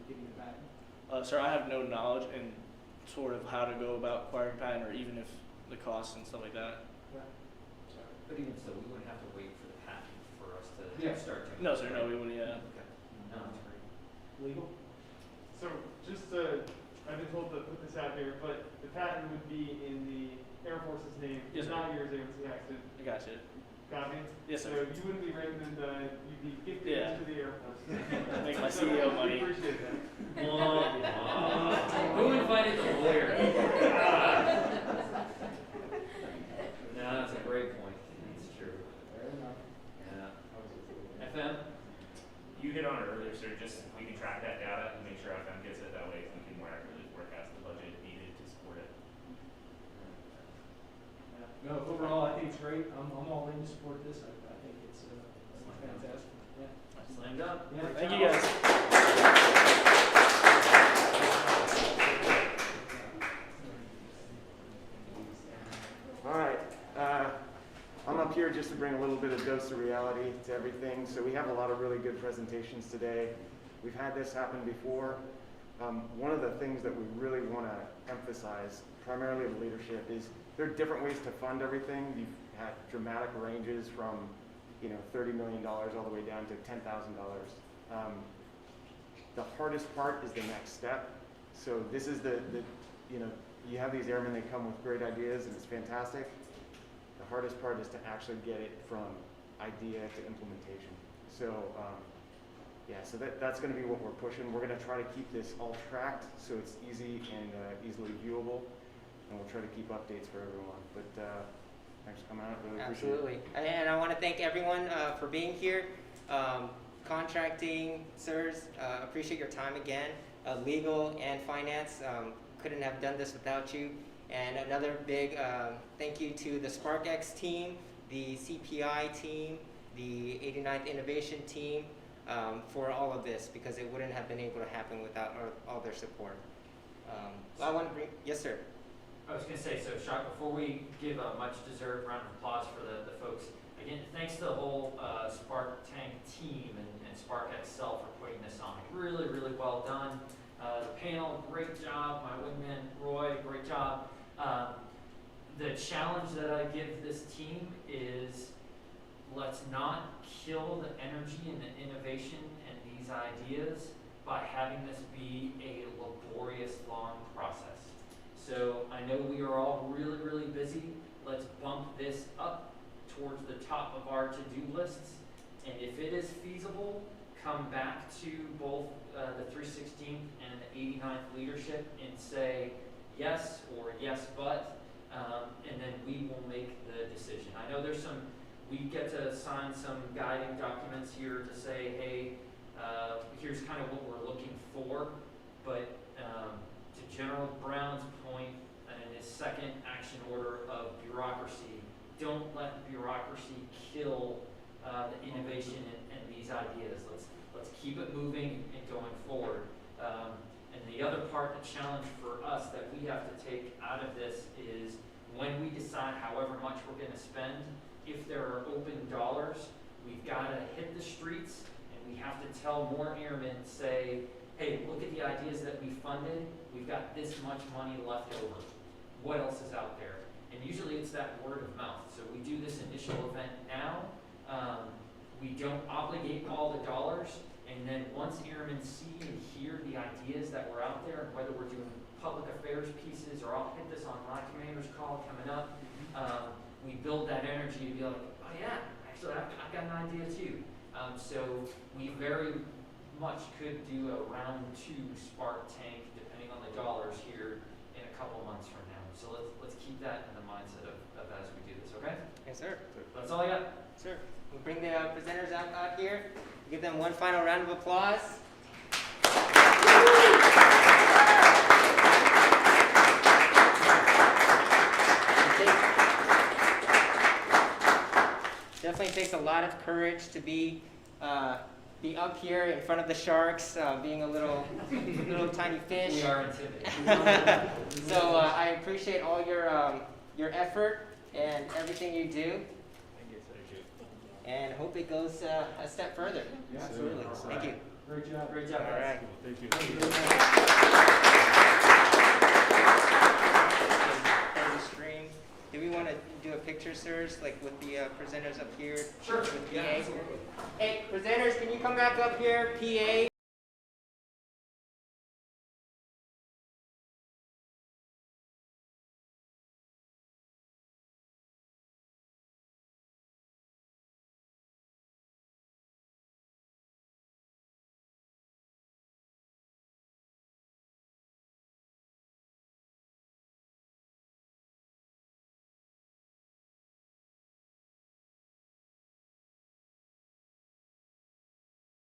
getting the patent? Sir, I have no knowledge in sort of how to go about acquiring a patent or even if the costs and stuff like that. But even so, we wouldn't have to wait for the patent for us to Yeah. start doing No, this, sir, right? no, we wouldn't, yeah. Okay. No, that's great. Legal? So just I've been told to put this out here, but the patent would be in the Air Force's name, Yes, sir. not yours, AMC accident. I got you. Copy? Yes, So sir. you wouldn't be writing and you'd be gifting Yeah. it to the Air Force. Make my So CEO we money. appreciate that. Who invited the lawyer? No, that's a great point. It's true. Fair enough. Yeah. FM? You hit on it earlier, sir, just we can track that data and make sure FM gets it, that way great. I'm all in to support this. I think it's fantastic. Yeah. Slam dunk. Yeah, Great thank you job. guys. All right, I'm up here just to bring a little bit of dose of reality to everything. So we have a lot of really good presentations today. We've had this happen before. One of the things that we really want to emphasize, primarily of leadership, is there are different ways to fund everything. You've had dramatic ranges from, $30 million all the way down to $10,000. The hardest part is the next step. So this is you have these airmen, they come with great ideas and it's fantastic. The hardest part is to actually get it from idea to implementation. So so that's going to be what we're pushing. We're going to try to keep this all tracked so it's easy and easily viewable, and we'll try to keep updates for everyone. But thanks for coming out. Really appreciate it. Absolutely. And I want to thank everyone for being here. Contracting, sirs, appreciate your time again. Legal and finance, couldn't have done this without you. And another big thank you to the SparkX team, the CPI team, the 89th Innovation team for all of this, because it wouldn't have been able to happen without all their support. I want to bring, yes sir. I was going to say, so Shock, before we give a much deserved round of applause for the folks, again, thanks to the whole Spark Tank team and Spark Excel for putting this on. Really, really well done. The panel, great job. My wingman, Roy, great job. The challenge that I give this team is let's not kill the energy and the innovation and these ideas by having this be a laborious, long process. So I know we are all really, really busy. Let's bump this up towards the top of our to-do lists. And if it is feasible, come back to both the 316th and the 89th leadership and say yes or yes but, and then we will make the decision. I know there's some, we get to sign some guiding documents here to say, hey, here's kind of what we're looking for, but to General Brown's point and his second action order of bureaucracy, don't let bureaucracy kill the innovation and these ideas. Let's keep it moving and going forward. And the other part, the challenge for us that we have to take out of this is when we decide however much we're going to spend, if there are open dollars, we've got to hit the streets and we have to tell more airmen, say, hey, look at the ideas that we funded. We've got this much money left over. What else is out there? And usually it's that word of mouth. So we do this initial event now. We don't obligate all the dollars. And then once airmen see and hear the ideas that were out there, whether we're doing public affairs pieces or I'll hit this on my commander's call coming up, we build that energy to be like, oh yeah, actually I've got an idea too. So we very much could do a round 2 Spark Tank, depending on the dollars here in a couple months from now. So let's keep that in the mindset of as we do this, okay? Yes sir. That's all I got. Sir, we'll bring the presenters out here. Give them one final round of applause. Definitely takes a lot of courage to be up here in front of the sharks, being a little tiny fish. We are intimidated. So I appreciate all your effort and everything you do. And hope it goes a step further. Yeah, Absolutely. Thank you. Great job. Great job, All guys. right. Thank you. For the stream, do we want to do a picture, sirs, like with the presenters up here? Sure. With PA? Yeah, absolutely. Hey, presenters, can you come back up here? PA.